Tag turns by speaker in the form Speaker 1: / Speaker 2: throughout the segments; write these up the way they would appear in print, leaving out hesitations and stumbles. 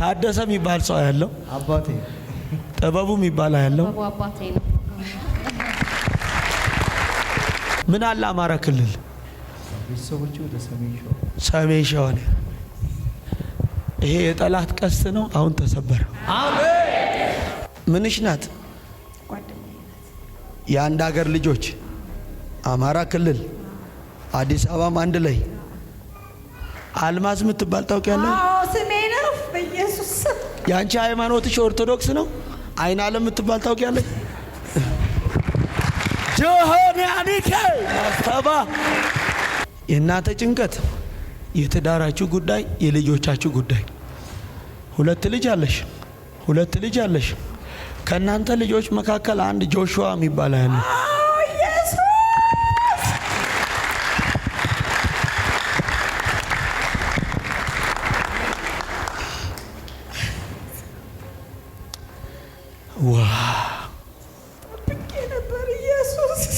Speaker 1: ታደሰ የሚባል ሰው ያለው
Speaker 2: አባቴ
Speaker 1: ጥበቡ የሚባል ያለው
Speaker 3: አባቴ ነው።
Speaker 1: ምን አለ አማራ ክልል
Speaker 2: ቤተሰቦቹ ወደ
Speaker 1: ሰሜን ሸዋ ነው። ይሄ የጠላት ቀስት ነው። አሁን ተሰበረ።
Speaker 2: አሜን።
Speaker 1: ምንሽ ናት?
Speaker 3: ጓደኛዬ ናት።
Speaker 1: የአንድ ሀገር ልጆች አማራ ክልል አዲስ አበባም አንድ ላይ አልማዝ የምትባል ታውቂያለሽ?
Speaker 3: አዎ ስሜ ነው። በኢየሱስ
Speaker 1: ያንቺ ሃይማኖትሽ ኦርቶዶክስ ነው። አይን ዓለም የምትባል ታውቂያለሽ? ጆሆንያኒከ ማስተባ የእናንተ ጭንቀት የትዳራችሁ ጉዳይ፣ የልጆቻችሁ ጉዳይ። ሁለት ልጅ አለሽ። ከእናንተ ልጆች መካከል አንድ ጆሹዋ የሚባል ያለ
Speaker 3: ነበር። ኢየሱስ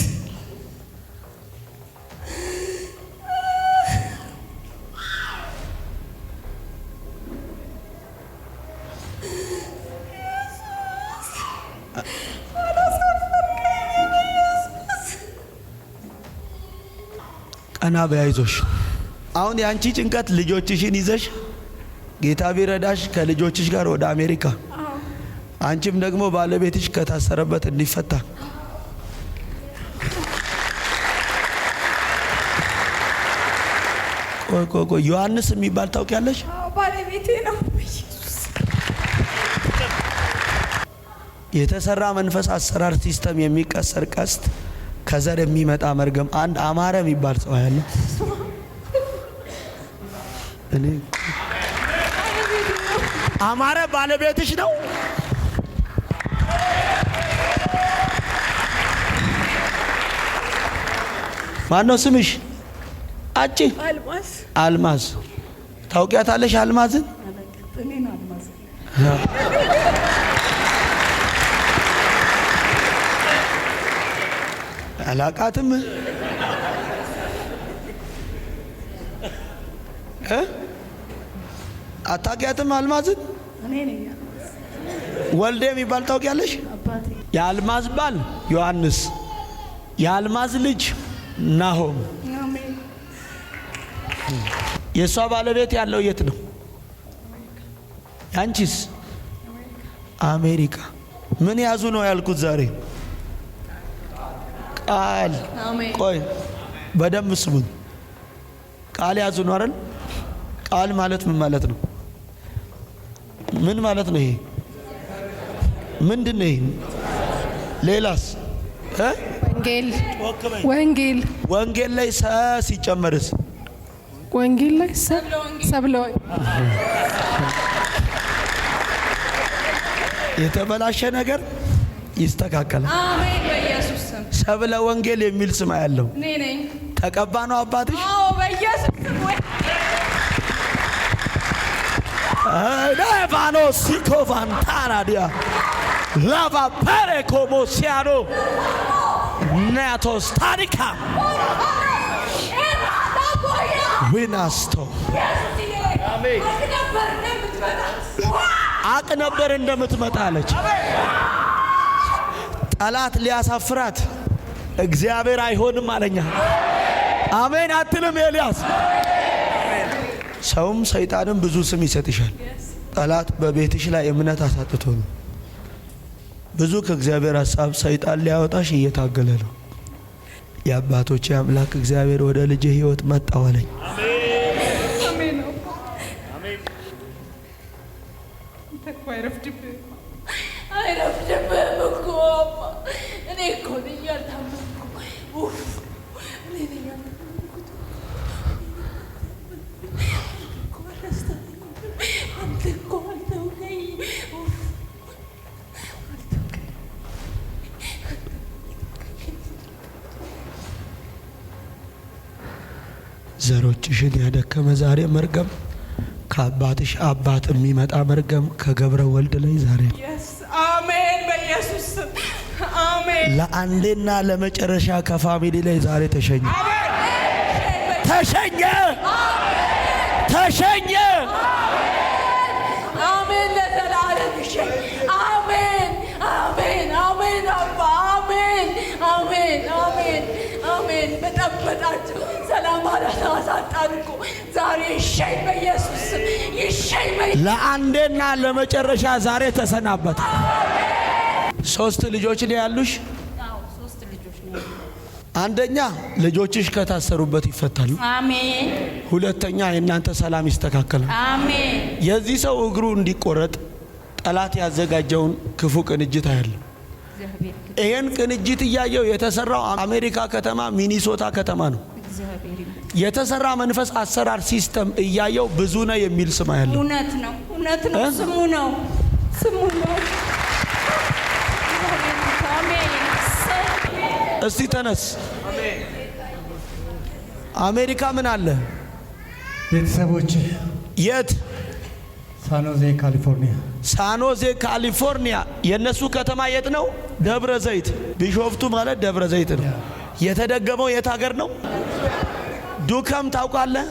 Speaker 1: ቀና በያይዞሽ። አሁን ያንቺ ጭንቀት ልጆችሽን ይዘሽ ጌታ ቢረዳሽ ከልጆችሽ ጋር ወደ አሜሪካ፣ አንቺም ደግሞ ባለቤትሽ ከታሰረበት እንዲፈታ ቆይ ዮሐንስ የሚባል ታውቂያለሽ?
Speaker 3: ባለቤቴ ነው። ኢየሱስ
Speaker 1: የተሰራ መንፈስ አሰራር ሲስተም የሚቀሰር ቀስት ከዘር የሚመጣ መርገም። አንድ አማረ የሚባል ሰው ያለ እኔ አማረ ባለቤትሽ ነው። ማነው ስምሽ? አጭ አልማዝ ታውቂያታለሽ? አልማዝን አላቃትም። አታውቂያትም? አልማዝን ወልዴ የሚባል ታውቂያለሽ? የአልማዝ ባል ዮሐንስ፣ የአልማዝ ልጅ ናሆም። የእሷ ባለቤት ያለው የት ነው? ያንቺስ? አሜሪካ። ምን ያዙ ነው ያልኩት ዛሬ? ቃል። ቆይ በደንብ ስሙኝ። ቃል ያዙ ነው አይደል? ቃል ማለት ምን ማለት ነው? ምን ማለት ነው? ይሄ ምንድን ነው? ይሄ ሌላስ? ወንጌል ላይ ሰ ሲጨመርስ?
Speaker 4: ወንጌል ላይ ሰብለወ
Speaker 1: የተበላሸ ነገር ይስተካከላል።
Speaker 3: አሜን። በኢየሱስ ስም
Speaker 1: ሰብለ ወንጌል የሚል ስም ያለው
Speaker 3: እኔ ነኝ።
Speaker 1: ተቀባ ነው አባትሽ?
Speaker 3: አዎ በኢየሱስ ስም ወይ
Speaker 1: ዳቫኖ ሲኮቫንታራዲያ ላቫ ፐሬ ኮሞሲያኖ ናቶስ ታሪካ ዊናስቶ አቅ ነበር እንደምትመጣ አለች። ጠላት ሊያሳፍራት እግዚአብሔር አይሆንም አለኛ። አሜን አትልም ኤልያስ? ሰውም ሰይጣንም ብዙ ስም ይሰጥሻል። ጠላት በቤትሽ ላይ እምነት አሳጥቶ ነው። ብዙ ከእግዚአብሔር ሐሳብ ሰይጣን ሊያወጣሽ እየታገለ ነው። የአባቶቼ አምላክ እግዚአብሔር ወደ ልጅ ሕይወት መጣው አለኝ።
Speaker 4: አሜን ነው። አሜን አይረፍድብህም
Speaker 3: እኮ እኔ እኮ ነኝ ያልታመንኩ። እኔ ነኝ ያልታመንኩት። አንተ እኮ አልተውከኝ።
Speaker 1: ዘሮችሽን ያደከመ ዛሬ መርገም ከአባትሽ አባት የሚመጣ መርገም ከገብረ ወልድ ላይ ዛሬ
Speaker 4: አሜን። በኢየሱስ ስም አሜን።
Speaker 1: ለአንዴና ለመጨረሻ ከፋሚሊ ላይ ዛሬ ተሸኘ። ተሸኘ። ተሸኘ።
Speaker 3: አሜን። አሳጣን እኮ ዛሬ ይሸኝ በኢየሱስ ስም ይሸኝ።
Speaker 1: ለአንዴና ለመጨረሻ ዛሬ ተሰናበተ። 3 ልጆች ነው ያሉሽ?
Speaker 3: አዎ 3 ልጆች ነው።
Speaker 1: አንደኛ ልጆችሽ ከታሰሩበት ይፈታሉ።
Speaker 3: አሜን።
Speaker 1: ሁለተኛ የእናንተ ሰላም ይስተካከላል።
Speaker 3: አሜን።
Speaker 1: የዚህ ሰው እግሩ እንዲቆረጥ ጠላት ያዘጋጀውን ክፉ ቅንጅት አያለሁ። ይሄን ቅንጅት እያየው የተሰራው አሜሪካ ከተማ ሚኒሶታ ከተማ ነው። የተሰራ መንፈስ አሰራር ሲስተም እያየው ብዙ ነው የሚል ስም አያለሁ።
Speaker 3: እውነት ነው፣ እውነት ነው። ስሙ ነው፣ ስሙ ነው። አሜን።
Speaker 1: እስቲ ተነስ። አሜሪካ ምን አለ?
Speaker 5: ቤተሰቦች
Speaker 1: የት?
Speaker 5: ሳኖዜ ካሊፎርኒያ።
Speaker 1: ሳኖዜ ካሊፎርኒያ። የነሱ ከተማ የት ነው? ደብረ ዘይት። ቢሾፍቱ ማለት ደብረ ዘይት ነው። የተደገመው የት ሀገር ነው? ዱከም ታውቃለህ?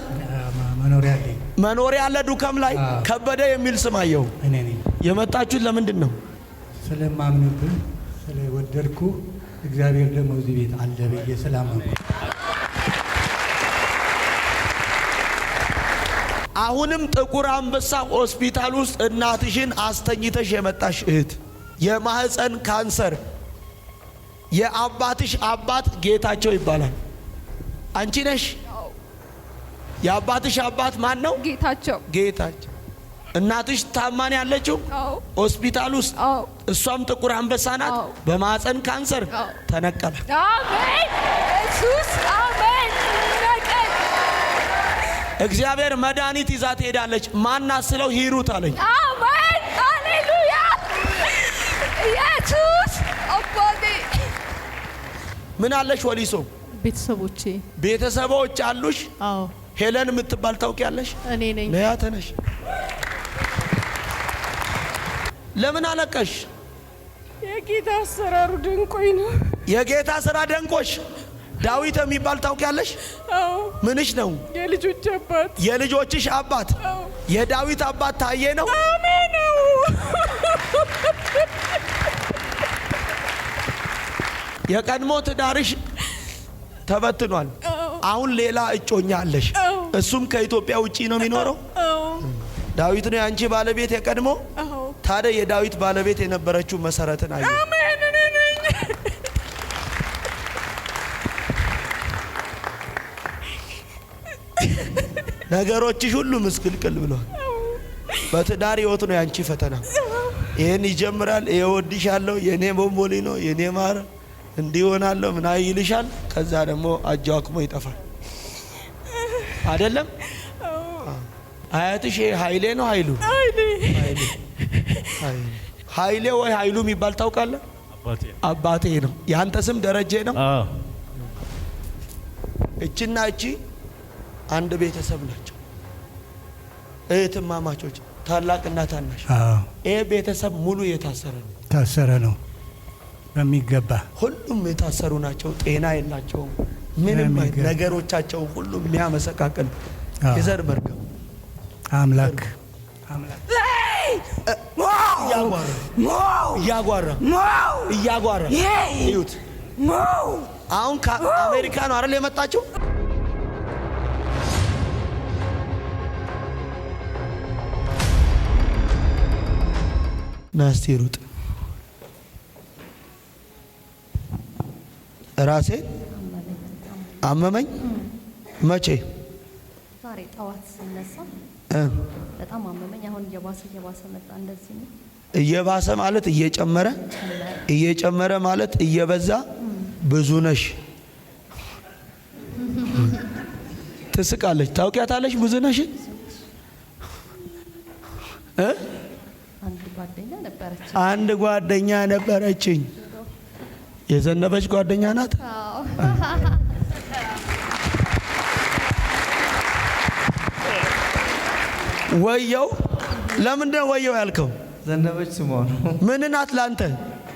Speaker 1: መኖሪያ አለ ዱከም ላይ። ከበደ የሚል ስም አየሁ።
Speaker 5: እኔ ነኝ።
Speaker 1: የመጣችሁት ለምንድን ነው?
Speaker 5: ስለማምንብህ ስለወደድኩ እግዚአብሔር ደግሞ እዚህ ቤት አለ ብዬ ስላመንኩ።
Speaker 1: አሁንም ጥቁር አንበሳ ሆስፒታል ውስጥ እናትሽን አስተኝተሽ የመጣሽ እህት የማህፀን ካንሰር፣ የአባትሽ አባት ጌታቸው ይባላል። አንቺ ነሽ? የአባትሽ አባት ማን ነው?
Speaker 3: ጌታቸው።
Speaker 1: ጌታቸው። እናትሽ ታማን ያለችው ሆስፒታል ውስጥ፣ እሷም ጥቁር አንበሳ ናት። በማህፀን ካንሰር ተነቀለ።
Speaker 3: አሜን ኢየሱስ አሜን።
Speaker 1: እግዚአብሔር መድኃኒት ይዛ ትሄዳለች። ማናት ስለው ሂሩት አለኝ።
Speaker 3: አሜን ሃሌሉያ ኢየሱስ አባቴ።
Speaker 1: ምን አለሽ? ወሊሶ ቤተሰቦች አሉሽ?
Speaker 6: አዎ።
Speaker 1: ሄለን የምትባል ታውቂያለሽ?
Speaker 6: እኔ ነኝ።
Speaker 1: ነያ ተነሽ። ለምን አለቀሽ?
Speaker 4: የጌታ አሰራሩ ደንቆኝ ነው።
Speaker 1: የጌታ ስራ ደንቆሽ? ዳዊት የሚባል ታውቂያለሽ?
Speaker 4: አዎ።
Speaker 1: ምንሽ ነው?
Speaker 4: የልጆች አባት።
Speaker 1: የልጆችሽ አባት? የዳዊት አባት ታዬ ነው?
Speaker 4: አሜን ነው።
Speaker 1: የቀድሞ ትዳርሽ ተበትኗል። አሁን ሌላ እጮኛ አለሽ። እሱም ከኢትዮጵያ ውጪ ነው የሚኖረው። ዳዊት ነው ያንቺ ባለቤት የቀድሞ? ታዲያ የዳዊት ባለቤት የነበረችው መሰረትን አየ።
Speaker 4: አሜን ነኝ።
Speaker 1: ነገሮችሽ ሁሉ ምስቅልቅል ብሏል። በትዳር ህይወት ነው ያንቺ ፈተና። ይሄን ይጀምራል። እወድሻለሁ፣ የኔ ቦምቦሊ ነው፣ የኔ ማር እንዲሆናለሁ ምን አይልሻል። ከዛ ደግሞ አጃክሞ ይጠፋል። አይደለም? አያትሽ ኃይሌ ነው? ኃይሌ ወይ ኃይሉ የሚባል ታውቃለህ? አባቴ ነው። ያንተ ስም ደረጀ ነው? እችና እቺ አንድ ቤተሰብ ናቸው። እህትማማቾች፣ ታላቅና ታናሽ። ይሄ ቤተሰብ ሙሉ የታሰረ ነው። በሚገባ ሁሉም የታሰሩ ናቸው። ጤና የላቸውም። ምንም ነገሮቻቸው ሁሉም የሚያመሰቃቅል የዘር መርገም።
Speaker 5: አምላክ
Speaker 1: እያጓራ እዩት። አሁን ከአሜሪካ ነው አይደል የመጣችው? ናስቲ ሩጥ። ራሴ አመመኝ። መቼ?
Speaker 6: ዛሬ ጠዋት ስነሳ በጣም አመመኝ። አሁን እየባሰ መጣ። እንደዚህ ነው።
Speaker 1: እየባሰ ማለት እየጨመረ ማለት እየበዛ ብዙ ነሽ። ትስቃለች። ታውቂያታለሽ? ብዙ ነሽ። አንድ ጓደኛ ነበረችኝ። የዘነበች ጓደኛ ናት። ወየው። ለምንድን ነው ወየው ያልከው?
Speaker 2: ዘነበች ስሟ ነው።
Speaker 1: ምን ናት ላንተ?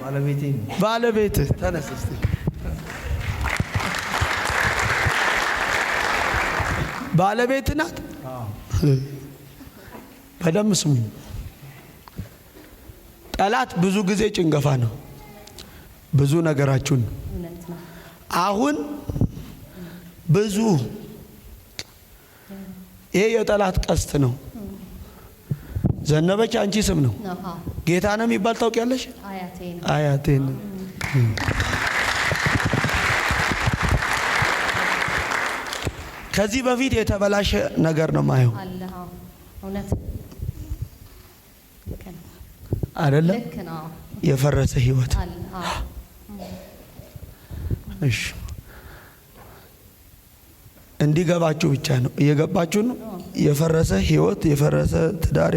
Speaker 2: ባለቤቴ ነው።
Speaker 1: ባለቤትህ። ተነስ እስቲ። ባለቤት ናት? በደም ስሙኝ። ጠላት ብዙ ጊዜ ጭንገፋ ነው። ብዙ ነገራችሁን አሁን ብዙ ይሄ የጠላት ቀስት ነው። ዘነበች አንቺ ስም ነው። ጌታ ነው የሚባል ታውቂያለሽ? አያቴ ነው። ከዚህ በፊት የተበላሸ ነገር ነው ማየው አይደለም? የፈረሰ ህይወት። እሺ እንዲገባችሁ ብቻ ነው። እየገባችሁ ነው? የፈረሰ ህይወት፣ የፈረሰ ትዳር፣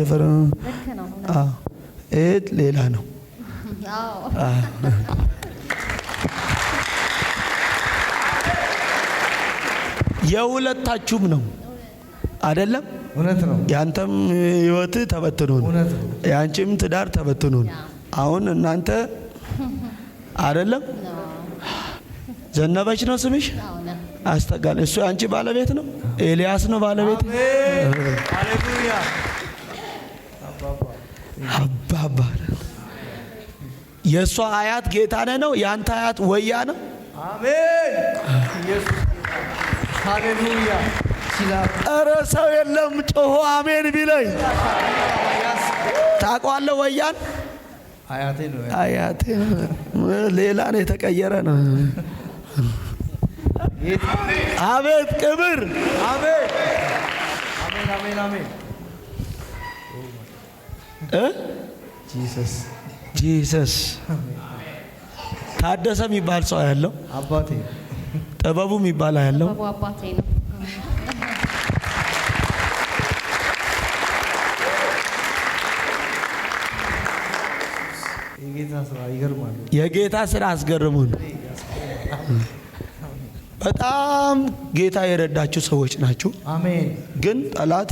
Speaker 1: ሌላ ነው። የሁለታችሁም ነው አይደለም?
Speaker 2: እውነት ነው።
Speaker 1: ያንተም ህይወት ተበትኖ ነው፣ ያንቺም ትዳር ተበትኖ ነው። አሁን እናንተ አይደለም? ዘነበች ነው ስምሽ? አስተጋል እሱ አንቺ ባለቤት ነው። ኤልያስ ነው ባለቤት።
Speaker 2: ሃሌሉያ።
Speaker 1: አባባ የሷ አያት ጌታነህ ነው። ያንተ አያት ወያ ነው።
Speaker 2: አሜን። ኢየሱስ ሃሌሉያ።
Speaker 1: ኧረ ሰው የለም ጮሆ አሜን ቢለኝ። ታውቀዋለህ ወያን? አያቴ ሌላ ነው፣ የተቀየረ ነው። አቤት ክብር!
Speaker 2: አሜን አሜን አሜን።
Speaker 1: ጂሰስ ታደሰ የሚባል ሰው ያለው
Speaker 2: አባቴ፣
Speaker 1: ጥበቡ የሚባል ያለው
Speaker 6: አባቴ ነው።
Speaker 2: የጌታ ስራ ይገርማል።
Speaker 1: የጌታ ስራ አስገርሙን። በጣም ጌታ የረዳችሁ ሰዎች ናችሁ።
Speaker 2: አሜን።
Speaker 1: ግን ጠላት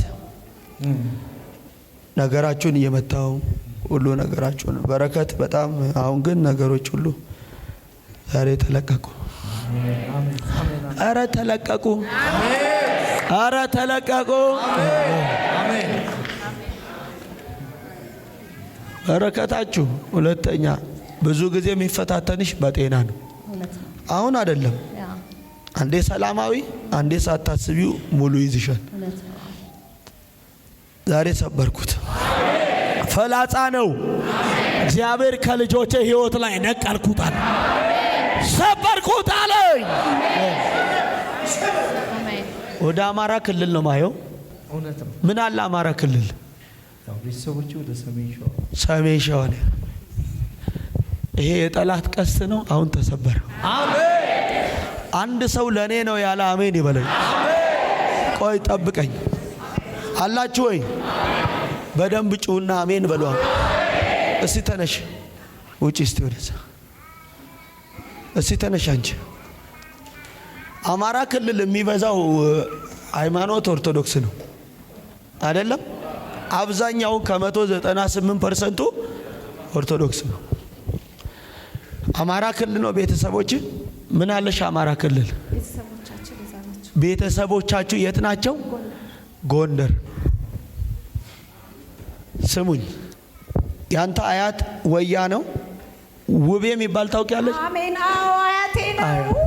Speaker 1: ነገራችሁን እየመታው ሁሉ ነገራችሁን በረከት በጣም አሁን ግን ነገሮች ሁሉ ዛሬ ተለቀቁ። አረ ተለቀቁ። አረ ተለቀቁ።
Speaker 2: አሜን።
Speaker 1: በረከታችሁ ሁለተኛ ብዙ ጊዜ የሚፈታተንሽ በጤና ነው። አሁን አይደለም። አንዴ ሰላማዊ፣ አንዴ ሳታስቢው ሙሉ ይዝሻል። ዛሬ ሰበርኩት። ፈላጻ ነው። እግዚአብሔር ከልጆቼ ህይወት ላይ ነቀልኩታል፣ ሰበርኩት አለኝ። ወደ አማራ ክልል ነው ማየው።
Speaker 2: እውነት ነው።
Speaker 1: ምን አለ አማራ ክልል?
Speaker 2: ቤተሰቦቹ ወደ
Speaker 1: ሰሜን ሸዋ ነው። ይሄ የጠላት ቀስት ነው። አሁን ተሰበረ።
Speaker 2: አሜን።
Speaker 1: አንድ ሰው ለኔ ነው ያለ አሜን ይበለኝ። ቆይ ጠብቀኝ አላችሁ ወይ? በደንብ ጩና አሜን በሉ። እስቲ ተነሽ ውጪ፣ እስቲ ወደዛ፣ እስቲ ተነሽ አንቺ። አማራ ክልል የሚበዛው ሃይማኖት ኦርቶዶክስ ነው አይደለም? አብዛኛው ከ198% ኦርቶዶክስ ነው። አማራ ክልል ነው። ቤተሰቦች ምን አለሽ? አማራ ክልል ቤተሰቦቻችሁ የት ናቸው? ጎንደር። ስሙኝ፣ ያንተ አያት ወያ ነው። ውቤ የሚባል ታውቂያለሽ?
Speaker 3: አሜን። አዎ አያቴ ነው።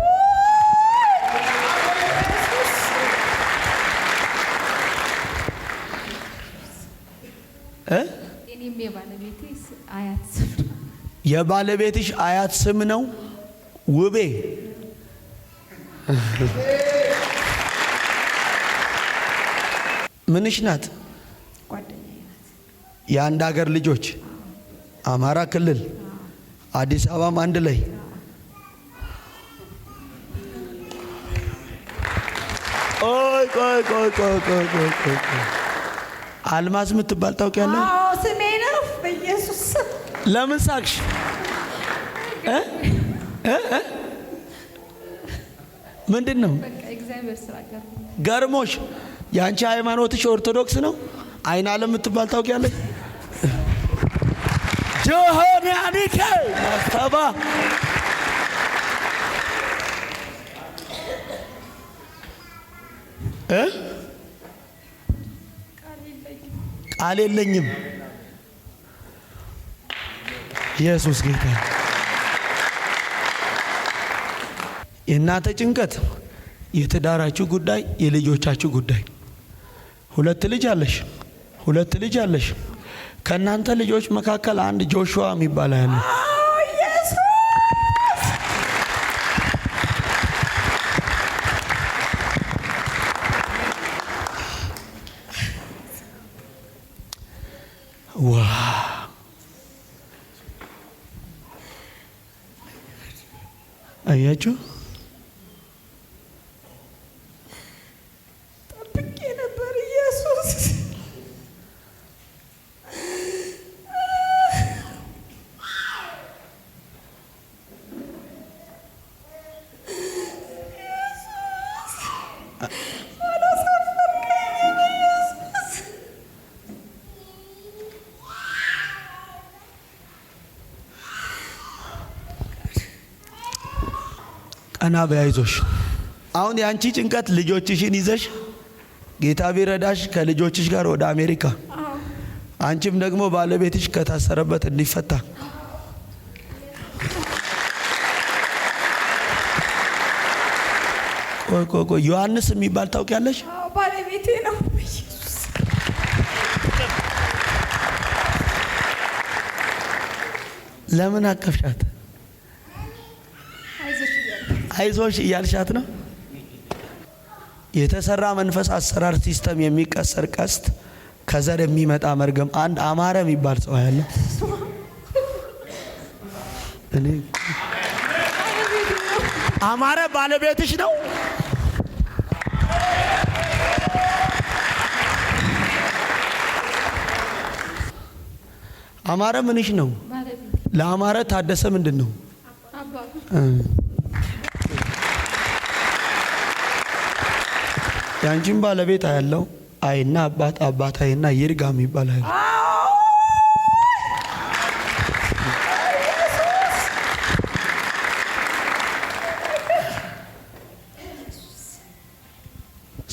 Speaker 1: የባለቤትሽ አያት ስም ነው ውቤ። ምንሽ ናት? የአንድ ሀገር ልጆች አማራ ክልል አዲስ አበባም አንድ ላይ። ቆይ አልማዝ የምትባል ታውቂያለሽ?
Speaker 3: አዎ ስሜ ነው። በኢየሱስ
Speaker 1: ለምን ሳቅሽ? ምንድን ነው ገርሞሽ? የአንቺ ሃይማኖትሽ ኦርቶዶክስ ነው። አይን አለም የምትባል ታውቂያለሽ? ጆሆን ያኒከ ማስተባ ቃል የለኝም። ኢየሱስ ጌታ። የእናንተ ጭንቀት የትዳራችሁ ጉዳይ፣ የልጆቻችሁ ጉዳይ ሁለት ልጅ አለሽ። ከእናንተ ልጆች መካከል አንድ ጆሹዋ የሚባል ያለ አያችሁ
Speaker 3: ጠብቄ ነበር ኢየሱስ።
Speaker 1: ቀና በያይዞሽ አሁን ያንቺ ጭንቀት ልጆችሽን ይዘሽ ጌታ ቢረዳሽ ከልጆችሽ ጋር ወደ አሜሪካ አንቺም ደግሞ ባለቤትሽ ከታሰረበት እንዲፈታ ቆይ ዮሐንስ የሚባል ታውቂያለሽ?
Speaker 3: አዎ ባለቤቴ ነው። ኢየሱስ
Speaker 1: ለምን አቀፍሻት? አይዞሽ እያልሻት ነው። የተሰራ መንፈስ አሰራር ሲስተም የሚቀሰር ቀስት ከዘር የሚመጣ መርገም። አንድ አማረ የሚባል ሰው ያለ እኔ አማረ ባለቤትሽ ነው። አማረ ምንሽ ነው? ለአማረ ታደሰ ምንድን ነው? ያንቺን ባለቤት ያለው አይና አባት አይና ይርጋም ይባላል።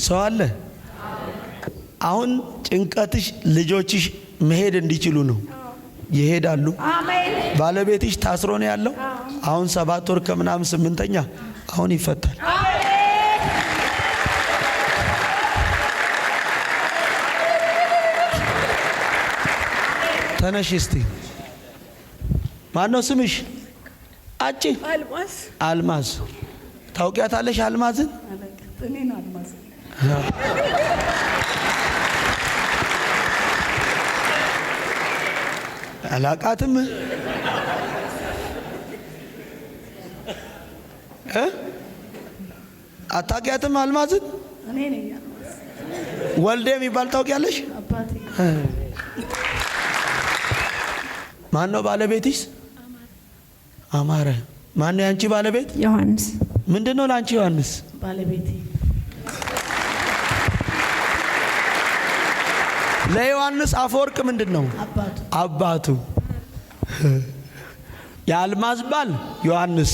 Speaker 1: ሰው አለ። አሁን ጭንቀትሽ ልጆችሽ መሄድ እንዲችሉ ነው። ይሄዳሉ።
Speaker 3: አሜን።
Speaker 1: ባለቤትሽ ታስሮ ነው ያለው። አሁን 7 ወር ከምናምን 8ኛ አሁን ይፈታል። ተነሽ እስቲ። ማነው ስምሽ? አጭ አልማዝ። ታውቂያታለሽ አልማዝን?
Speaker 3: እኔን አልማዝ
Speaker 1: አላቃትም። አታውቂያትም አልማዝን?
Speaker 3: እኔ ነኝ አልማዝ።
Speaker 1: ወልዴ የሚባል ታውቂያለሽ?
Speaker 3: አባቴ።
Speaker 1: ማነው ባለቤትሽ? አማረ። ማነው ያንቺ ባለቤት?
Speaker 3: ዮሐንስ።
Speaker 1: ምንድነው ላንቺ ዮሐንስ?
Speaker 3: ባለቤቴ።
Speaker 1: ለዮሐንስ አፈወርቅ ምንድነው? አባቱ። የአልማዝ ባል ዮሐንስ፣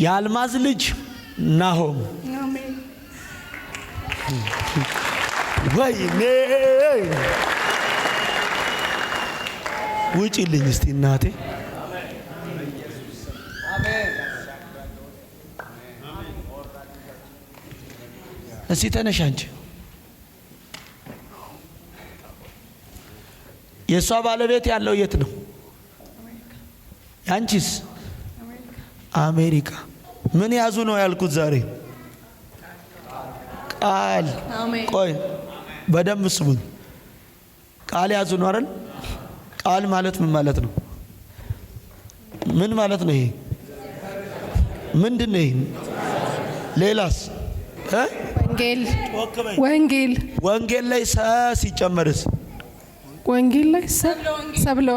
Speaker 1: የአልማዝ ልጅ ናሆም።
Speaker 3: አሜን።
Speaker 1: ወይኔ ውጪልኝ እስቲ እናቴ። እስቲ ተነሽ አንቺ። የእሷ ባለቤት ያለው የት ነው? ያንቺስ? አሜሪካ። ምን ያዙ ነው ያልኩት ዛሬ? ቃል። ቆይ በደንብ ስሙኝ። ቃል ያዙ ነው አይደል? ቃል ማለት ምን ማለት ነው? ምን ማለት ነው? ይሄ ምንድን ነው? ይሄ ሌላስ?
Speaker 4: ወንጌል
Speaker 1: ወንጌል ላይ ሰ ሲጨመርስ?
Speaker 4: ወንጌል ላይ ሰብለ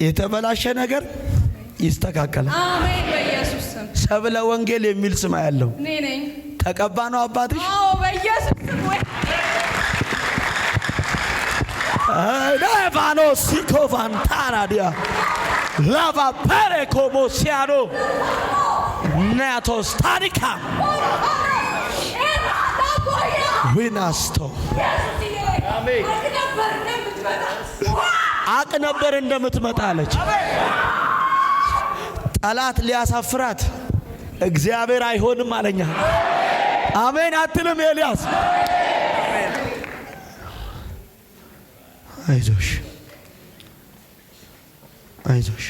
Speaker 1: የተበላሸ ነገር ይስተካከላል።
Speaker 3: አሜን። በኢየሱስ ስም
Speaker 1: ሰብለ ወንጌል የሚል ስም ያለው
Speaker 3: እኔ ነኝ።
Speaker 1: ተቀባ ነው አባትሽ?
Speaker 3: አዎ በኢየሱስ ስም። ወይ
Speaker 1: ዳቫኖ ሲኮቫንታራዲያ ላቫ ፐሬ ኮሞሲያኖ ናቶስ ታሪካ ዊናስቶ አቅ ነበር እንደምትመጣ አለች። ጠላት ሊያሳፍራት እግዚአብሔር አይሆንም አለኛ። አሜን አትልም ኤልያስ? አይዞሽ አይዞሽ።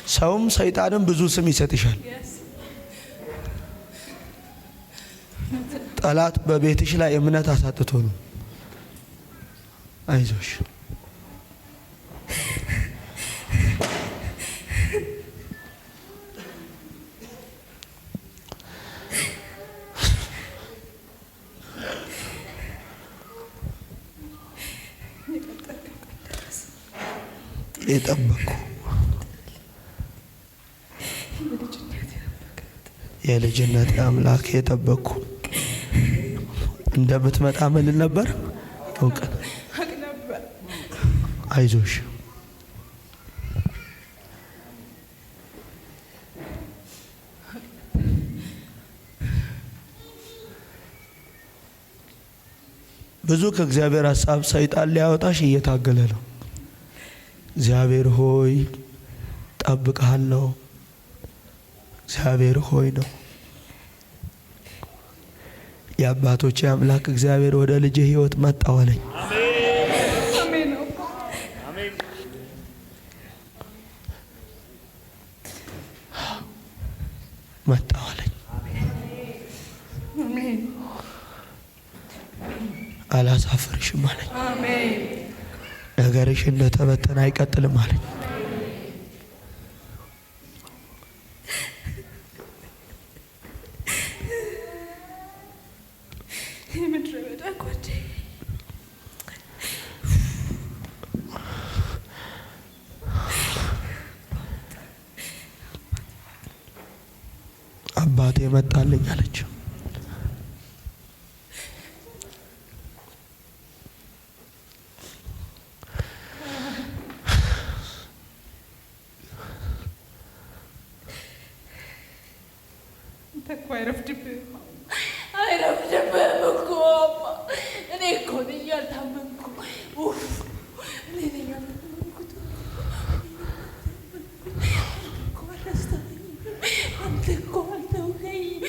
Speaker 1: ሰውም ሰይጣንም ብዙ ስም ይሰጥሻል። ጠላት በቤትሽ ላይ እምነት አሳጥቶ ነው። አይዞሽ የጠበቅኩ የልጅነት አምላክ የጠበቅኩ እንደምትመጣ ምን ነበር አውቀን። አይዞሽ ብዙ ከእግዚአብሔር ሐሳብ ሰይጣን ሊያወጣሽ እየታገለ ነው። እግዚአብሔር ሆይ ጠብቅሃለሁ። እግዚአብሔር ሆይ ነው የአባቶቼ አምላክ እግዚአብሔር ወደ ልጅ ሕይወት መጣው አለኝ።
Speaker 3: አሜን
Speaker 2: አሜን።
Speaker 1: መጣው አለኝ።
Speaker 3: አሜን
Speaker 1: አላሳፍርሽም አለኝ።
Speaker 3: አሜን
Speaker 1: ነገርሽ እንደተበተነ አይቀጥልም አለኝ።
Speaker 3: የምድረ በዳ ጓዴ
Speaker 1: አባቴ መጣልኝ አለች።
Speaker 3: አይረፍድብህም እኮ አባ። እኔ እኮ ነኝ ያልታመንኩ። እኔ ነኝ ያልታመንኩት እኮ። አላስተውከኝም። አንተ እኮ አልተውከኝም።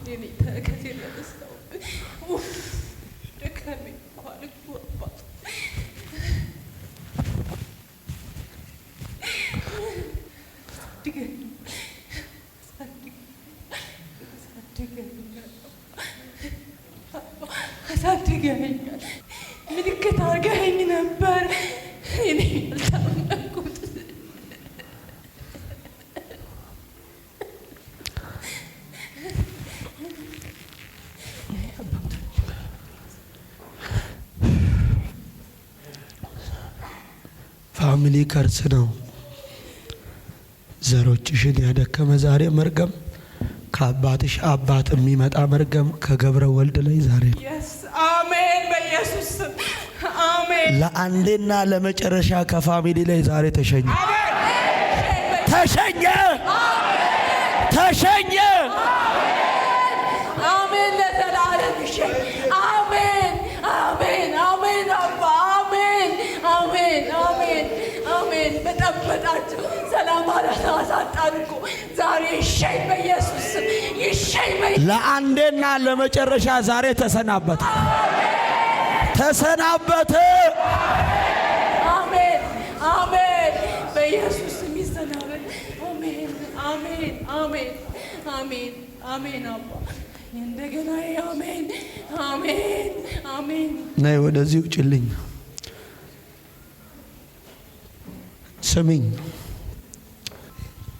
Speaker 3: እኔ ተከቴ ለደስታው ደከመኝ እኮ አልኩ አባ። አሳድገኸኛል። ምልክት አድርገኸኝ ነበር። እኔ ያልታመንኩት
Speaker 1: ፋሚሊ ከርስ ነው። ዘሮችሽን ያደከመ ዛሬ መርገም፣ ከአባትሽ አባት የሚመጣ መርገም ከገብረ ወልድ ላይ ዛሬ
Speaker 3: አሜን፣ በኢየሱስ ስም አሜን።
Speaker 1: ለአንዴና ለመጨረሻ ከፋሚሊ ላይ ዛሬ ተሸኘ፣ ተሸኘ፣ ተሸኘ።
Speaker 3: አሜን፣ ለዘላለም ይሸኝ። አሜን፣ አሜን፣ አሜን። አባ አሜን፣ አሜን፣ አሜን፣ አሜን። በጠበጣችሁ ሰላም አሳጣን እኮ ዛሬ ይሸኝ፣ በኢየሱስ ስም ይሸኝ።
Speaker 1: ለአንዴና ለመጨረሻ ዛሬ ተሰናበተ፣ ተሰናበተ።
Speaker 3: አሜን፣ አሜን። በኢየሱስ ስም ይሰናበት። አሜን፣ አሜን፣ አሜን፣ አሜን፣ አሜን። አባ እንደገና አሜን፣ አሜን፣ አሜን።
Speaker 1: ነይ ወደዚህ ውጭልኝ። ስሚኝ፣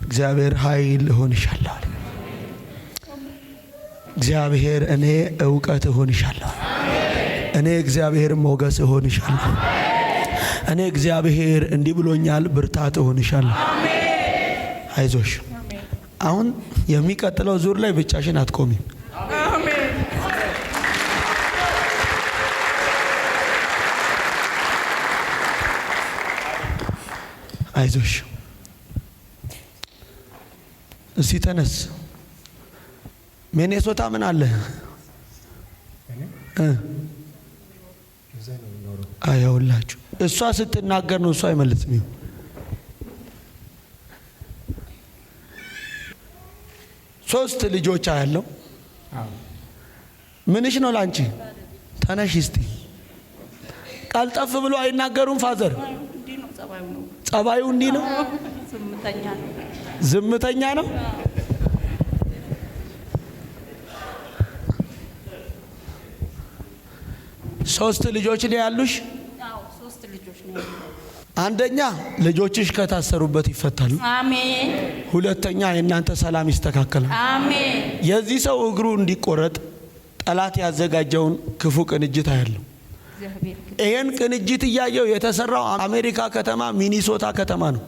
Speaker 1: እግዚአብሔር ኃይል እሆንሻለሁ። እግዚአብሔር እኔ እውቀት እሆንሻለሁ። እኔ እግዚአብሔር ሞገስ እሆንሻለሁ። እኔ እግዚአብሔር እንዲህ ብሎኛል፣ ብርታት እሆንሻለሁ። አይዞሽ። አሁን የሚቀጥለው ዙር ላይ ብቻሽን አትቆሚም።
Speaker 3: አሜን።
Speaker 1: አይዞሽ። እስቲ ተነስ። ሚኔሶታ ምን አለ?
Speaker 5: እዛ ነው የምኖረው።
Speaker 1: አያውላችሁ እሷ ስትናገር ነው እሷ አይመልስም። ሶስት ልጆች አያለው። ምንሽ ነው ላንቺ? ተነሽ እስቲ። ቀልጠፍ ብሎ አይናገሩም ፋዘር? ጸባዩ እንዲህ ነው። ዝምተኛ ነው። ሶስት ልጆች ነው ያሉሽ?
Speaker 3: አዎ ሶስት ልጆች ነው።
Speaker 1: አንደኛ ልጆችሽ ከታሰሩበት ይፈታሉ።
Speaker 3: አሜን።
Speaker 1: ሁለተኛ የእናንተ ሰላም ይስተካከላል።
Speaker 3: አሜን።
Speaker 1: የዚህ ሰው እግሩ እንዲቆረጥ ጠላት ያዘጋጀውን ክፉ ቅንጅት አያለው። ይሄን ቅንጅት እያየው የተሰራው አሜሪካ ከተማ ሚኒሶታ ከተማ ነው።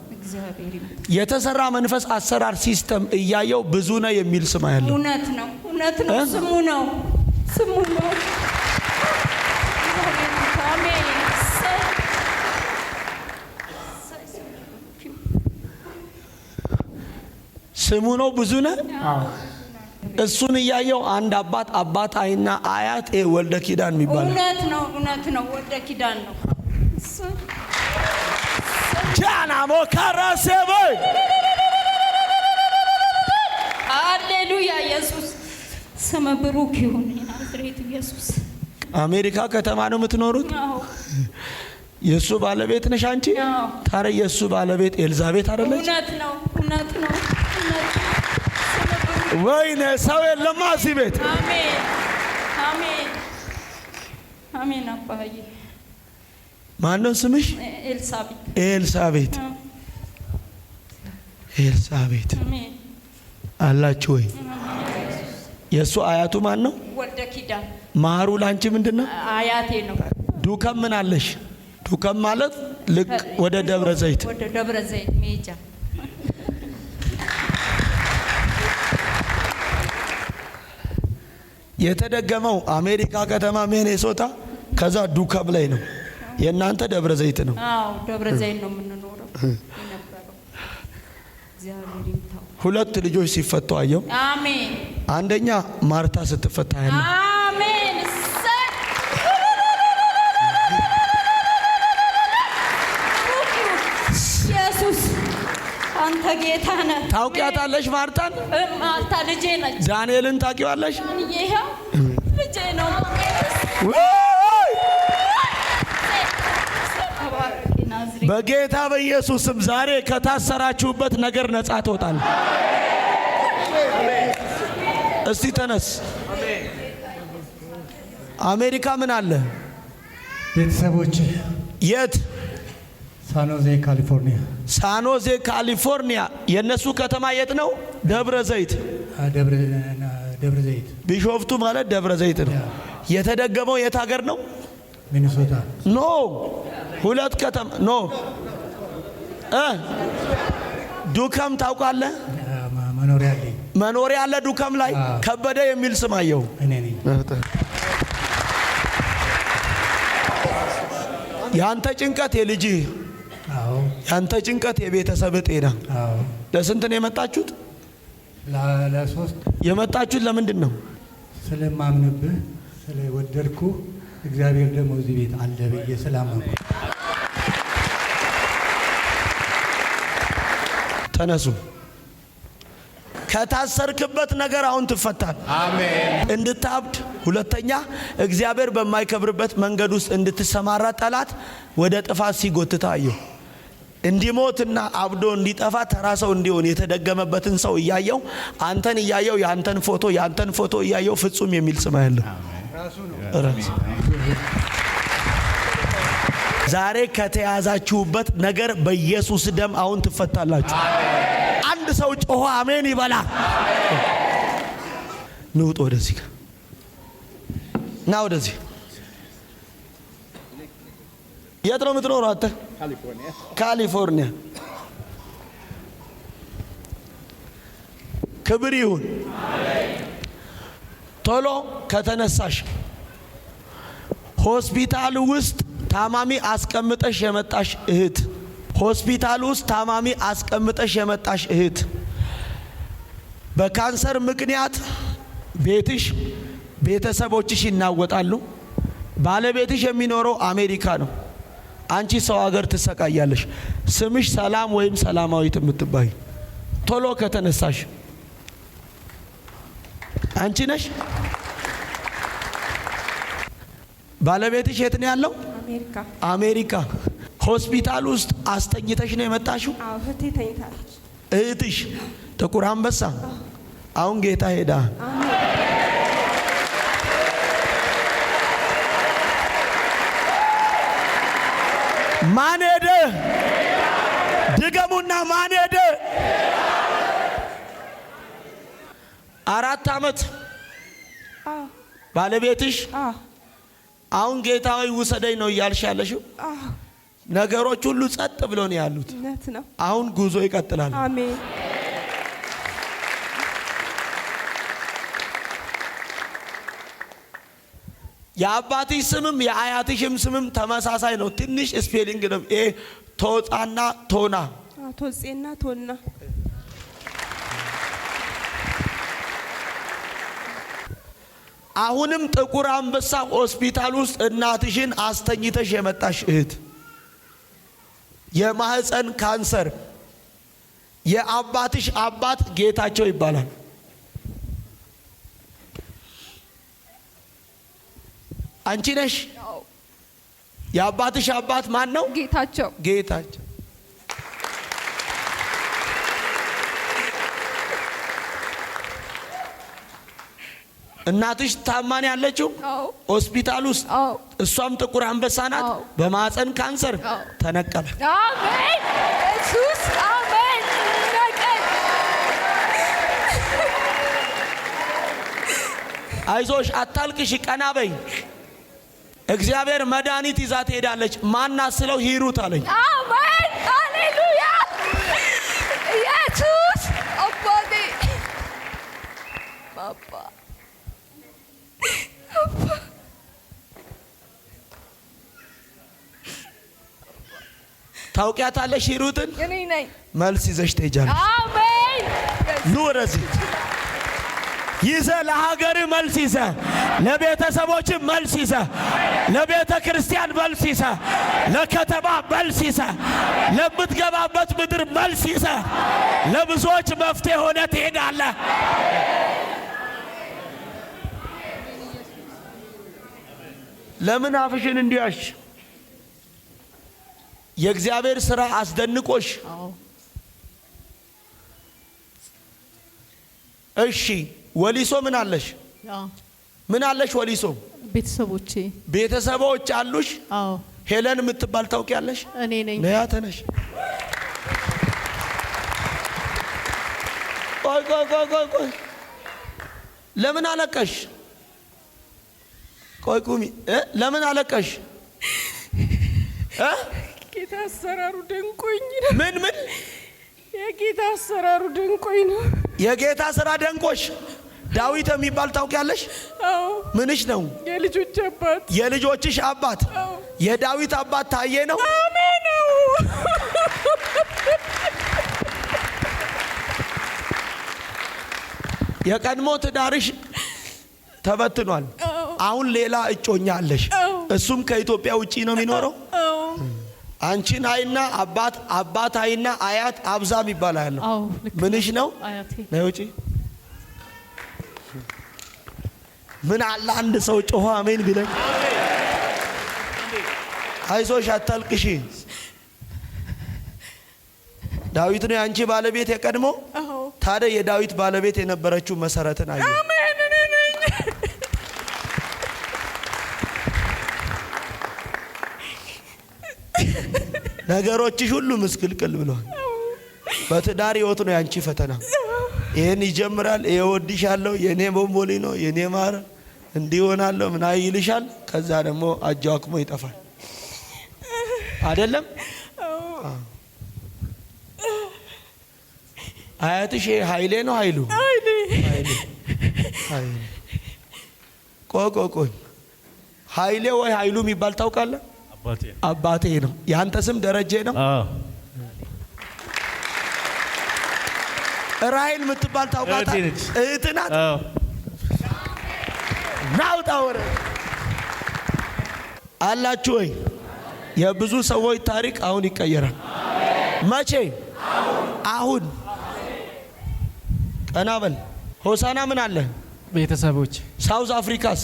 Speaker 1: የተሰራ መንፈስ አሰራር ሲስተም እያየው ብዙ ነው የሚል ስም አያለው።
Speaker 3: እውነት ነው፣ እውነት ነው። ስሙ ነው፣ ስሙ ነው። አሜን።
Speaker 1: ስሙ ነው ብዙ ነው። እሱን እያየው አንድ አባት አይና አያት ወልደ ኪዳን የሚባል
Speaker 3: እውነት ነው፣ እውነት ነው። ወልደ ኪዳን ነው።
Speaker 1: ጃና ሞካራሴበ
Speaker 3: ሃሌሉያ። ኢየሱስ ስም ብሩክ ይሁን። የናዝሬቱ ኢየሱስ።
Speaker 1: አሜሪካ ከተማ ነው የምትኖሩት?
Speaker 3: አዎ።
Speaker 1: የሱ ባለቤት ነሽ አንቺ?
Speaker 3: አዎ።
Speaker 1: ታዲያ የሱ ባለቤት ኤልዛቤት አይደለች?
Speaker 3: እውነት ነው፣ እውነት ነው።
Speaker 1: ወይኔ ሰው የለማ እዚህ ቤት።
Speaker 3: አሜን፣ አሜን፣ አሜን። አባዬ
Speaker 1: ማነው ስምሽ?
Speaker 3: ኤልሳቤት።
Speaker 1: ኤልሳቤት፣ ኤልሳቤት
Speaker 3: አሜን።
Speaker 1: አላችሁ ወይ? የሱ አያቱ ማን ነው?
Speaker 3: ወልደ ኪዳን።
Speaker 1: ማሩ ላንቺ ምንድነው?
Speaker 3: አያቴ ነው።
Speaker 1: ዱከም ምን አለሽ? ዱከም ማለት ልክ ወደ ደብረ ዘይት፣
Speaker 3: ወደ ደብረ ዘይት ሜጃ።
Speaker 1: የተደገመው አሜሪካ ከተማ ሚኔሶታ፣ ከዛ ዱከም ላይ ነው። የእናንተ ደብረ ዘይት ነው።
Speaker 3: አዎ ደብረ ዘይት ነው የምንኖረው የነበረው። እግዚአብሔር ይምታው።
Speaker 1: ሁለት ልጆች ሲፈቱ አየው።
Speaker 3: አሜን።
Speaker 1: አንደኛ ማርታ ስትፈታ ያለ።
Speaker 3: አሜን። ኢየሱስ አንተ ጌታ ነህ።
Speaker 1: ታውቂያታለሽ ማርታን?
Speaker 3: ማርታ ልጄ ነች።
Speaker 1: ዳንኤልን ታውቂዋለሽ?
Speaker 3: ይሄው ልጄ ነው።
Speaker 1: በጌታ በኢየሱስ ስም ዛሬ ከታሰራችሁበት ነገር ነጻ ትወጣል። እስቲ ተነስ። አሜሪካ ምን አለ?
Speaker 5: ቤተሰቦች
Speaker 1: የት?
Speaker 5: ሳኖዜ ካሊፎርኒያ።
Speaker 1: ሳኖዜ ካሊፎርኒያ። የነሱ ከተማ የት ነው? ደብረ ዘይት።
Speaker 5: ደብረ ዘይት።
Speaker 1: ቢሾፍቱ ማለት ደብረ ዘይት ነው። የተደገመው የት ሀገር ነው?
Speaker 5: ሚኒሶታ።
Speaker 1: ኖ ሁለት ከተማ ኖ ዱከም ታውቃለህ?
Speaker 5: መኖሪያ አለኝ።
Speaker 1: መኖሪያ አለ ዱከም ላይ። ከበደ የሚል ስም አየሁ።
Speaker 5: እኔ ነኝ።
Speaker 1: ያንተ ጭንቀት የልጅህ፣
Speaker 5: አዎ።
Speaker 1: ያንተ ጭንቀት የቤተሰብ ጤና።
Speaker 5: አዎ።
Speaker 1: ለስንት ነው የመጣችሁት?
Speaker 5: ለሶስት።
Speaker 1: የመጣችሁት ለምንድን ነው?
Speaker 5: ስለማምንብህ ስለወደድኩ እግዚአብሔር ደግሞ እዚህ ቤት አለ ብዬ ስላመንኩ።
Speaker 1: ተነሱ። ከታሰርክበት ነገር አሁን ትፈታል።
Speaker 2: አሜን።
Speaker 1: እንድታብድ፣ ሁለተኛ እግዚአብሔር በማይከብርበት መንገድ ውስጥ እንድትሰማራ ጠላት ወደ ጥፋት ሲጎትታ አየሁ። እንዲሞትና አብዶ እንዲጠፋ ተራ ሰው እንዲሆን የተደገመበትን ሰው እያየው፣ አንተን እያየው፣ ያንተን ፎቶ እያየው ፍጹም የሚል ስም ያለው ዛሬ ከተያዛችሁበት ነገር በኢየሱስ ደም አሁን ትፈታላችሁ። አንድ ሰው ጮሆ አሜን ይበላ። ንውጥ ወደዚህ ና፣ ወደዚህ። የት ነው የምትኖረው አንተ? ካሊፎርኒያ። ክብር ይሁን። ቶሎ ከተነሳሽ ሆስፒታል ውስጥ ታማሚ አስቀምጠሽ የመጣሽ እህት፣ ሆስፒታል ውስጥ ታማሚ አስቀምጠሽ የመጣሽ እህት፣ በካንሰር ምክንያት ቤትሽ ቤተሰቦችሽ ይናወጣሉ። ባለቤትሽ የሚኖረው አሜሪካ ነው። አንቺ ሰው ሀገር ትሰቃያለሽ። ስምሽ ሰላም ወይም ሰላማዊት የምትባይ ቶሎ ከተነሳሽ አንቺ ነሽ። ባለቤትሽ የት ነው ያለው?
Speaker 7: አሜሪካ።
Speaker 1: አሜሪካ ሆስፒታል ውስጥ አስተኝተሽ ነው የመጣሽው?
Speaker 7: አዎ እህቴ ተኝታለች።
Speaker 1: እህትሽ ጥቁር አንበሳ። አሁን ጌታ ሄዳ ማን ሄደ? ድገሙና ማን ሄደ? 4 ዓመት ባለቤትሽ አሁን ጌታ ሆይ ውሰደኝ ነው እያልሽ ያለሽው? ነገሮች ሁሉ ጸጥ ብሎ ነው ያሉት።
Speaker 7: እውነት ነው።
Speaker 1: አሁን ጉዞ ይቀጥላል።
Speaker 7: አሜን።
Speaker 1: የአባትሽ ስምም የአያትሽም ስምም ተመሳሳይ ነው። ትንሽ ስፔሊንግ ነው። ቶጻና ቶና።
Speaker 7: ቶጼና ቶና።
Speaker 1: አሁንም ጥቁር አንበሳ ሆስፒታል ውስጥ እናትሽን አስተኝተሽ የመጣሽ እህት የማህፀን ካንሰር የአባትሽ አባት ጌታቸው ይባላል። አንቺ ነሽ? የአባትሽ አባት ማን ነው?
Speaker 7: ጌታቸው።
Speaker 1: ጌታቸው። እናትሽ ታማኝ ያለችው ሆስፒታል ውስጥ እሷም ጥቁር አንበሳ ናት። በማህፀን ካንሰር ተነቀለ።
Speaker 3: አሜን ኢየሱስ አሜን። ነቀል
Speaker 1: አይዞሽ፣ አታልቅሽ፣ ቀና በይ። እግዚአብሔር መድኃኒት ይዛ ትሄዳለች። ማናት ስለው ሂሩት አለኝ።
Speaker 3: አሜን ሃሌሉያ ኢየሱስ አባቴ ባባ
Speaker 1: ታውቂያታለሽ ሂሩትን?
Speaker 3: እኔ ነኝ።
Speaker 1: መልስ ይዘሽ ትሄጃለሽ።
Speaker 3: አሜን
Speaker 1: ኑ ወደዚህ ይዘ ለሀገር መልስ ይዘ ለቤተሰቦች መልስ ይዘ ለቤተ ክርስቲያን መልስ ይዘ ለከተማ መልስ ይዘ ለምትገባበት ምድር መልስ ይዘ ለብዙዎች መፍትሄ ሆነ ትሄዳለህ። ለምን አፍሽን እንዲያሽ? የእግዚአብሔር ሥራ አስደንቆሽ? እሺ ወሊሶ ምን አለሽ? ምን አለሽ ወሊሶ?
Speaker 4: ቤተሰቦቼ
Speaker 1: ቤተሰቦች አሉሽ?
Speaker 4: አዎ።
Speaker 1: ሄለን የምትባል ታውቂያለሽ?
Speaker 4: እኔ ነኝ።
Speaker 1: ነያ ተነሽ። ቆይ ለምን አለቀሽ? ቆይ ቁሚ። ለምን አለቀሽ?
Speaker 7: ጌታ አሰራሩ ደንቆኝ ነው።
Speaker 1: ምን
Speaker 7: የጌታ አሰራሩ ደንቆኝ ነው።
Speaker 1: የጌታ ሥራ ደንቆሽ? ዳዊት የሚባል ታውቂያለሽ?
Speaker 7: አዎ።
Speaker 1: ምንሽ ነው?
Speaker 7: የልጆች አባት።
Speaker 1: የልጆችሽ አባት? የዳዊት አባት ታዬ ነው?
Speaker 7: አሜን ነው።
Speaker 1: የቀድሞ ትዳርሽ ተበትኗል። አሁን ሌላ እጮኛ አለሽ። እሱም ከኢትዮጵያ ውጪ ነው የሚኖረው። አንቺን አይና አባት አይና አያት አብዛም ይባላል። ምንሽ ነው?
Speaker 4: አያቴ
Speaker 1: ነው ውጪ። ምን አለ አንድ ሰው ጮኸ አሜን ቢለኝ። አይዞሽ አታልቅሺ። ዳዊት ነው ያንቺ ባለቤት የቀድሞ? ታዲያ የዳዊት ባለቤት የነበረችው መሰረትን አየ።
Speaker 7: አሜን እኔ ነኝ።
Speaker 1: ነገሮችሽ ሁሉ ምስቅልቅል ብለዋል። በትዳር ህይወት ነው ያንቺ ፈተና። ይሄን ይጀምራል። እወድሻለሁ፣ የኔ ቦምቦሊ ነው፣ የኔ ማር እንዲሆናለሁ ምን አይልሻል። ከዛ ደግሞ አጃክሞ ይጠፋል። አይደለም? አያትሽ ኃይሌ ነው? ኃይሉ ቆይ ኃይሌ ወይ ኃይሉ የሚባል ታውቃለህ? አባቴ ነው። ያንተ ስም ደረጀ ነው? ራሔል የምትባል ታውቃታለህ? እህት ናት። ናውጣ ወረ አላችሁ ወይ? የብዙ ሰዎች ታሪክ አሁን ይቀየራል። መቼ? አሁን። ቀና በል። ሆሳና ምን አለ?
Speaker 8: ቤተሰቦች።
Speaker 1: ሳውዝ አፍሪካስ?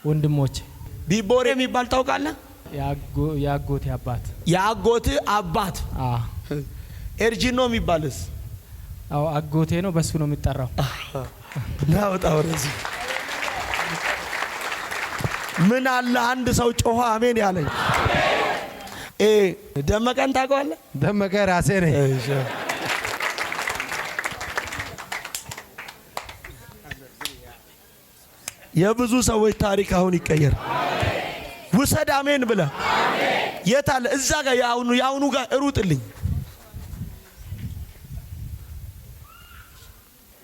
Speaker 8: ወንድሞች።
Speaker 1: ቢቦሬ የሚባል ታውቃለህ?
Speaker 8: የአጎቴ አባት።
Speaker 1: የአጎት አባት። ኤርጂኖ የሚባልስ?
Speaker 8: አዎ አጎቴ ነው፣ በሱ ነው የሚጠራው።
Speaker 1: ናውጣ ወረዚህ። ምን አለ አንድ ሰው ጮኸ አሜን ያለኝ? ደመቀን ታውቀዋለህ?
Speaker 2: ደመቀ ራሴ ነኝ።
Speaker 1: የብዙ ሰዎች ታሪክ አሁን ይቀየር። ውሰድ አሜን ብለህ የት አለ? እዛ ጋር የአሁኑ ጋር እሩጥልኝ።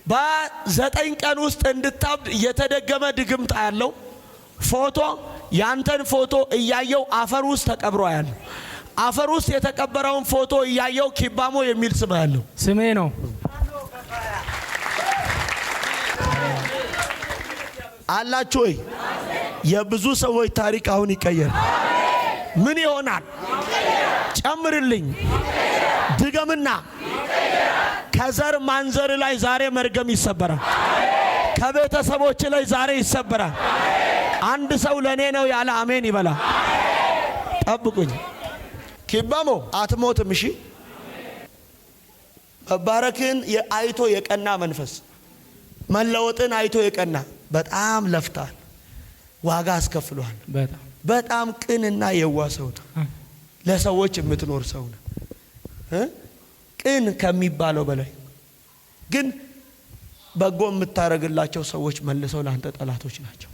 Speaker 1: በ9 ቀን ውስጥ እንድታብድ የተደገመ ድግምት ያለው ፎቶ፣ ያንተን ፎቶ እያየው አፈር ውስጥ ተቀብሮ ያለው፣ አፈር ውስጥ የተቀበረውን ፎቶ እያየው ኪባሞ የሚል ስም ያለው
Speaker 8: ስሜ ነው።
Speaker 1: አላችሁ ወይ? የብዙ ሰዎች ታሪክ አሁን ይቀየር። ምን ይሆናል? ጨምርልኝ። ድገምና ከዘር ማንዘር ላይ ዛሬ መርገም ይሰበራል። ከቤተሰቦች ላይ ዛሬ ይሰበራል። አንድ ሰው ለኔ ነው ያለ አሜን ይበላ። ጠብቁኝ። ኪባሞ አትሞትም። እሺ መባረክን አይቶ የቀና መንፈስ፣ መለወጥን አይቶ የቀና በጣም ለፍታል፣ ዋጋ አስከፍሏል። በጣም ቅንና የዋህ ሰው ነው። ለሰዎች የምትኖር ሰው ነው። ቅን ከሚባለው በላይ ግን በጎ የምታረግላቸው ሰዎች መልሰው ለአንተ ጠላቶች ናቸው።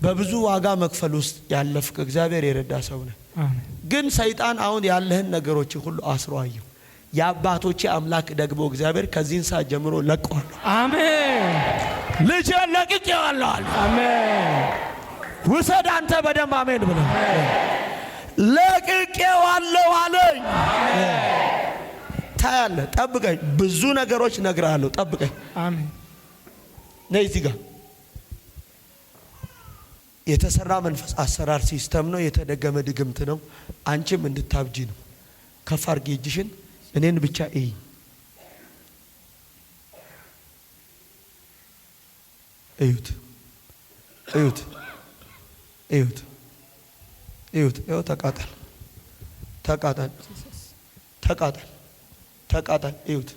Speaker 1: በብዙ ዋጋ መክፈል ውስጥ ያለፍክ እግዚአብሔር የረዳ ሰው ነህ። ግን ሰይጣን አሁን ያለህን ነገሮች ሁሉ አስሮ አየው። የአባቶቼ አምላክ ደግሞ እግዚአብሔር ከዚህን ሰዓት ጀምሮ ለቀዋለሁ።
Speaker 8: አሜን።
Speaker 1: ልጅ ለቅቄዋለሁ።
Speaker 8: አሜን።
Speaker 1: ውሰድ አንተ በደንብ አሜን ብለህ ለቅቄዋለሁ አለኝ። ታያለህ። ጠብቀኝ። ብዙ ነገሮች እነግርሃለሁ። ጠብቀኝ።
Speaker 8: አሜን።
Speaker 1: ነይ እዚህ ጋር የተሰራ መንፈስ አሰራር ሲስተም ነው። የተደገመ ድግምት ነው። አንቺም እንድታብጂ ነው። ከፍ አድርጊ እጅሽን። እኔን ብቻ እይ። እዩት፣ እዩት፣ እዩት፣ እዩት። ይኸው ተቃጠል፣ ተቃጠል፣ ተቃጠል፣ ተቃጠል። እዩት፣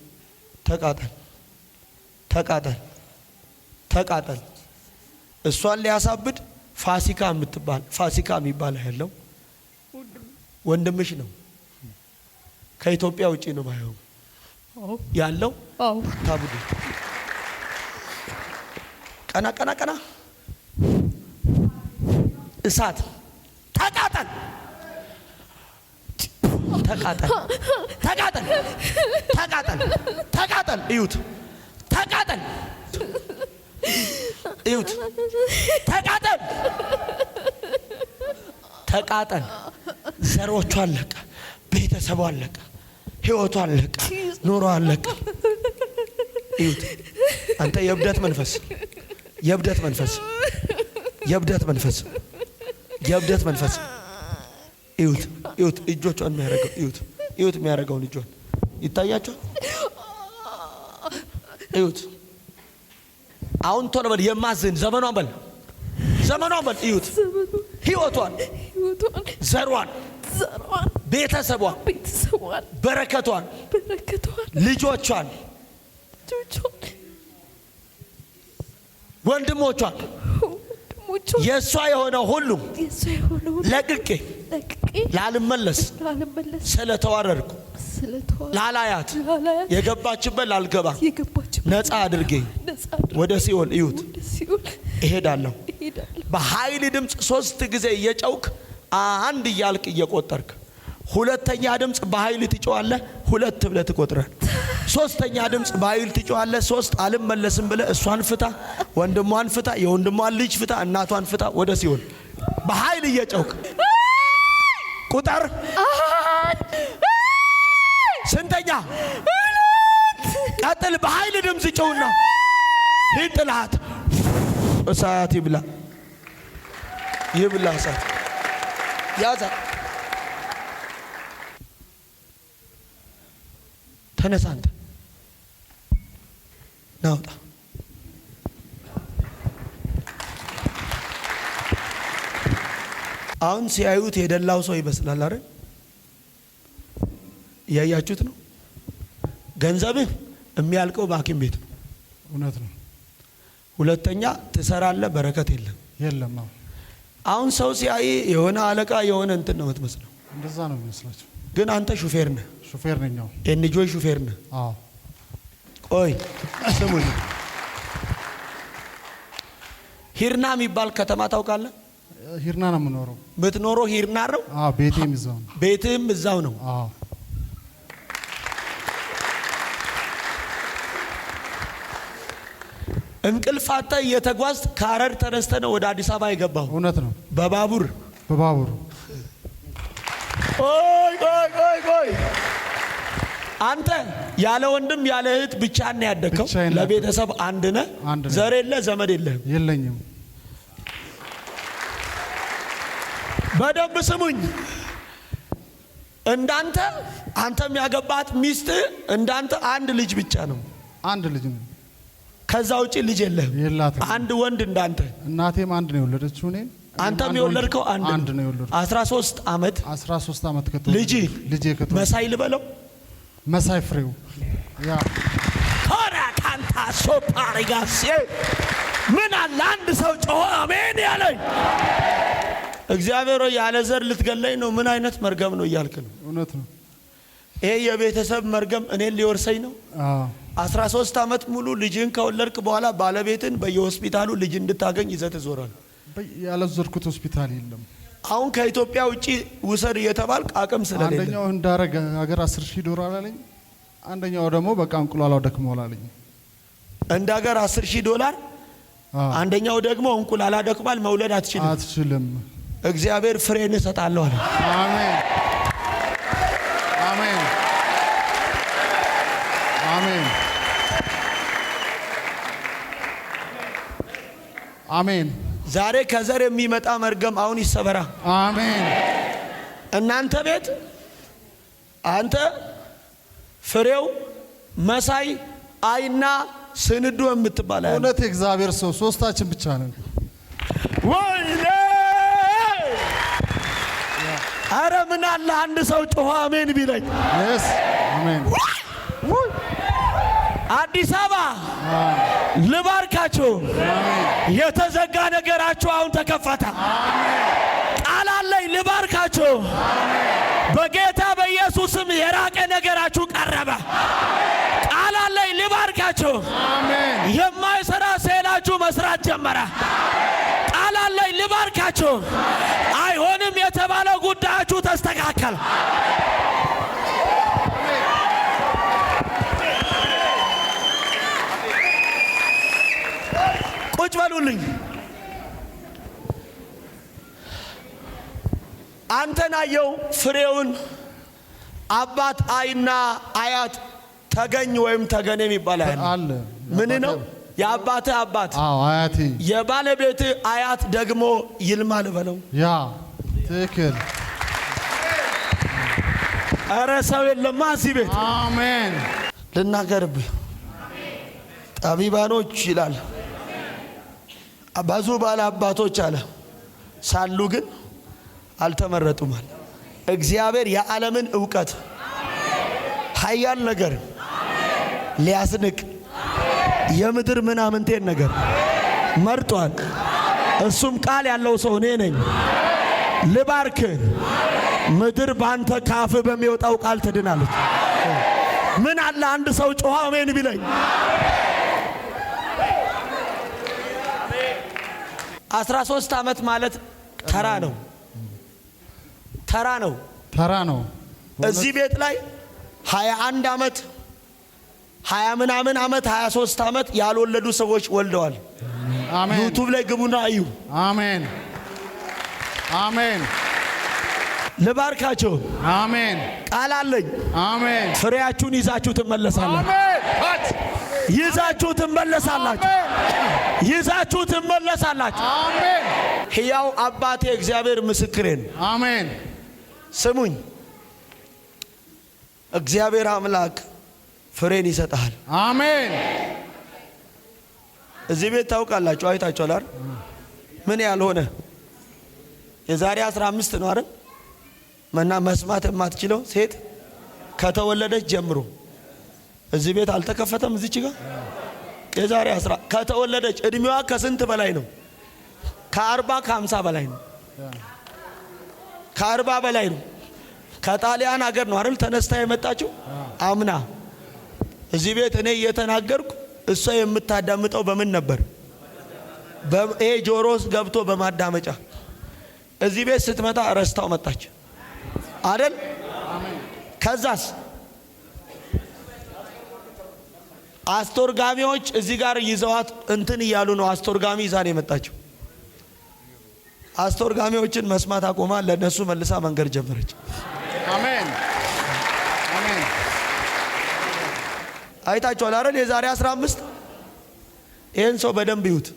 Speaker 1: ተቃጠል፣ ተቃጠል፣ ተቃጠል። እሷን ሊያሳብድ ፋሲካ የምትባል ፋሲካ የሚባል ያለው ወንድምሽ ነው። ከኢትዮጵያ ውጪ ነው ማየው ያለው። ታብዱ። ቀና ቀና ቀና። እሳት ተቃጠል፣ ተቃጠል፣ ተቃጠል፣ ተቃጠል፣ ተቃጠል። እዩት፣ ተቃጠል፣ እዩት፣ ተቃጠል፣ ተቃጠል። ዘሮቿ አለቀ፣ ቤተሰቧ አለቀ፣ ህይወቷ አለቀ፣ ኑሮ አለቀ። እዩት። አንተ የእብደት መንፈስ፣ የእብደት መንፈስ፣ የእብደት መንፈስ፣ የእብደት መንፈስ። እዩት፣ እዩት። እጆቿን የሚያደርገው እዩት፣ እዩት። የሚያደርገውን እጇን ይታያቸዋል። እዩት። አሁን ቶሎ በል። የማዝን ዘመኗን በል፣ ዘመኗን በል። እዩት። ህይወቷን፣ ዘሯን፣ ቤተሰቧን፣ በረከቷን፣ ልጆቿን፣ ወንድሞቿን የእሷ የሆነ ሁሉ ለቅቄ ላልመለስ ስለተዋረድኩ ላላያት የገባችበት ላልገባ ነፃ አድርጌ ወደ ሲኦል እዩት እሄዳለሁ። በኃይል ድምፅ 3 ጊዜ እየጨውክ አንድ እያልክ እየቆጠርክ፣ ሁለተኛ ድምፅ በኃይል ትጮዋለህ፣ 2 ብለህ ትቆጥራለህ። ሶስተኛ ድምፅ በኃይል ትጮዋለህ፣ 3 አልመለስም ብለህ እሷን ፍታ፣ ወንድሟን ፍታ፣ የወንድሟን ልጅ ፍታ፣ እናቷን ፍታ፣ ወደ ሲኦል በኃይል እየጨውክ ቁጥር። ስንተኛ? ቀጥል። በኃይል ድምፅ ጨውና ሂድ ጥላት። እሳት ይብላ ይብላ እሳት ያዛ። ተነሳ አንተ ናውጣ። አሁን ሲያዩት የደላው ሰው ይመስላል አይደል? እያያችሁት ነው። ገንዘብህ የሚያልቀው በሐኪም ቤት ነው።
Speaker 5: እውነት ነው።
Speaker 1: ሁለተኛ ትሰራለህ፣ በረከት የለም
Speaker 5: የለም።
Speaker 1: አሁን ሰው ሲያይ የሆነ አለቃ የሆነ እንትን ነው የምትመስለው።
Speaker 5: እንደዛ ነው የሚመስላቸው።
Speaker 1: ግን አንተ ሹፌር ነህ።
Speaker 5: ሹፌር ነኝ።
Speaker 1: ኤንጆይ ሹፌር ነህ።
Speaker 5: አዎ።
Speaker 1: ቆይ ስሙኝ። ሂርና የሚባል ከተማ ታውቃለህ?
Speaker 5: ሂርና ነው የምኖረው።
Speaker 1: የምትኖረው ሂርና ነው?
Speaker 5: አዎ። ቤቴም እዛው ነው።
Speaker 1: ቤትህም እዛው ነው?
Speaker 5: አዎ።
Speaker 1: እንቅልፍ አጥተህ እየተጓዝ ከሐረር ተነስተህ ነው ወደ አዲስ አበባ የገባው?
Speaker 5: እውነት ነው።
Speaker 1: በባቡር
Speaker 5: በባቡር።
Speaker 1: ቆይ አንተ ያለ ወንድም ያለ እህት ብቻህን ነው ያደግከው? ለቤተሰብ አንድ ነህ? ዘር የለ ዘመድ የለህም?
Speaker 5: የለኝም።
Speaker 1: በደንብ ስሙኝ። እንዳንተ አንተም ያገባት ሚስት እንዳንተ አንድ ልጅ ብቻ ነው።
Speaker 5: አንድ ልጅ ነው።
Speaker 1: ከዛ ውጪ ልጅ የለህም?
Speaker 5: የላትም።
Speaker 1: አንድ ወንድ እንዳንተ።
Speaker 5: እናቴም አንድ ነው የወለደችው። እኔ
Speaker 1: አንተም የወለድከው አንድ
Speaker 5: ነው የወለድኩት።
Speaker 1: 13 ዓመት ልጄ መሳይ ልበለው?
Speaker 5: መሳይ ፍሬው ያ
Speaker 1: ኮራ ካንታ ሶፓሪጋስ ምን አለ አንድ ሰው ጮሆ አሜን ያለኝ። እግዚአብሔር ያለ ዘር ልትገለኝ ነው? ምን አይነት መርገም ነው እያልክ ነው?
Speaker 5: እውነት ነው።
Speaker 1: ይሄ የቤተሰብ መርገም እኔን ሊወርሰኝ ነው? 13 ዓመት ሙሉ ልጅን ከወለድክ በኋላ ባለቤትን በየሆስፒታሉ ልጅ እንድታገኝ ይዘህ ትዞራለህ።
Speaker 5: ያለዘርኩት ሆስፒታል የለም።
Speaker 1: አሁን ከኢትዮጵያ ውጪ ውሰድ እየተባልክ አቅም ስለሌለ
Speaker 5: አንደኛው እንዳረገ ሀገር 10,000 ዶላር አለኝ። አንደኛው ደግሞ በቃ እንቁላላው ደክሟል አለኝ።
Speaker 1: እንደ ሀገር 10,000 ዶላር፣ አንደኛው ደግሞ እንቁላላ ደክሟል፣ መውለድ አትችልም። እግዚአብሔር ፍሬን እሰጣለሁ አለ።
Speaker 5: አሜን አሜን አሜን አሜን።
Speaker 1: ዛሬ ከዘር የሚመጣ መርገም አሁን ይሰበራ።
Speaker 5: አሜን።
Speaker 1: እናንተ ቤት አንተ ፍሬው መሳይ አይና ስንዱ የምትባል
Speaker 5: እውነት የእግዚአብሔር ሰው ሶስታችን ብቻ ነን።
Speaker 1: ወይኔ! አረ ምን አለ አንድ ሰው ጮኸ አሜን ቢለኝ።
Speaker 5: yes አሜን።
Speaker 1: አዲስ አበባ ልባርካችሁ። የተዘጋ ነገራችሁ አሁን ተከፈተ። ቃል አለኝ ልባርካችሁ። በጌታ በኢየሱስም የራቀ ነገራችሁ ቀረበ። ቃል አለኝ ልባርካችሁ። የማይሰራ ሴላችሁ መስራት ጀመረ። ቃል አለኝ ልባርካችሁ። አይሆንም የተባለው ጉዳያችሁ ተስተካከለ። ቁጭ በሉልኝ። አንተን አየው ፍሬውን አባት አይና አያት ተገኝ ወይም ተገኔ የሚባል አለ። ምን ነው የአባት አባት?
Speaker 5: አዎ አያቴ።
Speaker 1: የባለቤት አያት ደግሞ ይልማ ልበለው?
Speaker 5: ያ ትክክል።
Speaker 1: አረ ሰው የለማ እዚህ ቤት።
Speaker 5: አሜን።
Speaker 1: ልናገርብህ ጠቢባኖች ይላል ብዙ ባለ አባቶች አለ ሳሉ ግን አልተመረጡም አለ። እግዚአብሔር የዓለምን ዕውቀት ኃያል ነገር ሊያስንቅ የምድር ምናምንቴን ነገር መርጧል። እሱም ቃል ያለው ሰው እኔ ነኝ። ልባርክ። ምድር ባንተ ካፍ በሚወጣው ቃል ትድናለች። ምን አለ አንድ ሰው ጮኸ አሜን ቢለኝ። 13 ዓመት ማለት ተራ ነው። ተራ ነው።
Speaker 5: ተራ ነው።
Speaker 1: እዚህ ቤት ላይ 21 ዓመት 20 ምናምን ዓመት 23 ዓመት ያልወለዱ ሰዎች ወልደዋል።
Speaker 5: አሜን።
Speaker 1: ዩቲዩብ ላይ ግቡና እዩ።
Speaker 5: አሜን አሜን።
Speaker 1: ልባርካቸው።
Speaker 5: አሜን።
Speaker 1: ቃል አለኝ።
Speaker 5: አሜን።
Speaker 1: ፍሬያችሁን ይዛችሁ ትመለሳላችሁ።
Speaker 5: አሜን
Speaker 1: ይዛችሁ ትመለሳላችሁ። ይዛችሁ ትመለሳላችሁ።
Speaker 2: አሜን።
Speaker 1: ሕያው አባቴ እግዚአብሔር ምስክሬ ነው።
Speaker 2: አሜን።
Speaker 1: ስሙኝ፣ እግዚአብሔር አምላክ ፍሬን ይሰጣል።
Speaker 2: አሜን።
Speaker 1: እዚህ ቤት ታውቃላችሁ፣ አይታችኋል አይደል? ምን ያልሆነ የዛሬ 15 ነው አይደል? መና መስማት የማትችለው ሴት ከተወለደች ጀምሮ እዚህ ቤት አልተከፈተም። እዚች ጋር የዛሬ 10 ከተወለደች እድሜዋ ከስንት በላይ ነው? ከ40 ከ50 በላይ ነው። ከ40 በላይ ነው። ከጣሊያን ሀገር ነው አይደል ተነስታ የመጣችው አምና። እዚህ ቤት እኔ እየተናገርኩ እሷ የምታዳምጠው በምን ነበር? በኤ ጆሮስ ገብቶ በማዳመጫ። እዚህ ቤት ስትመጣ ረስታው መጣች አይደል? ከዛስ አስተርጋሚዎች እዚህ ጋር ይዘዋት እንትን እያሉ ነው። አስተርጋሚ ይዛ ነው የመጣችው። አስተርጋሚዎችን መስማት አቆማ፣ ለነሱ መልሳ መንገድ ጀመረች።
Speaker 2: አሜን። አሜን።
Speaker 1: አይታችኋል አይደል? የዛሬ 15 ይህን ሰው በደንብ ይዩት።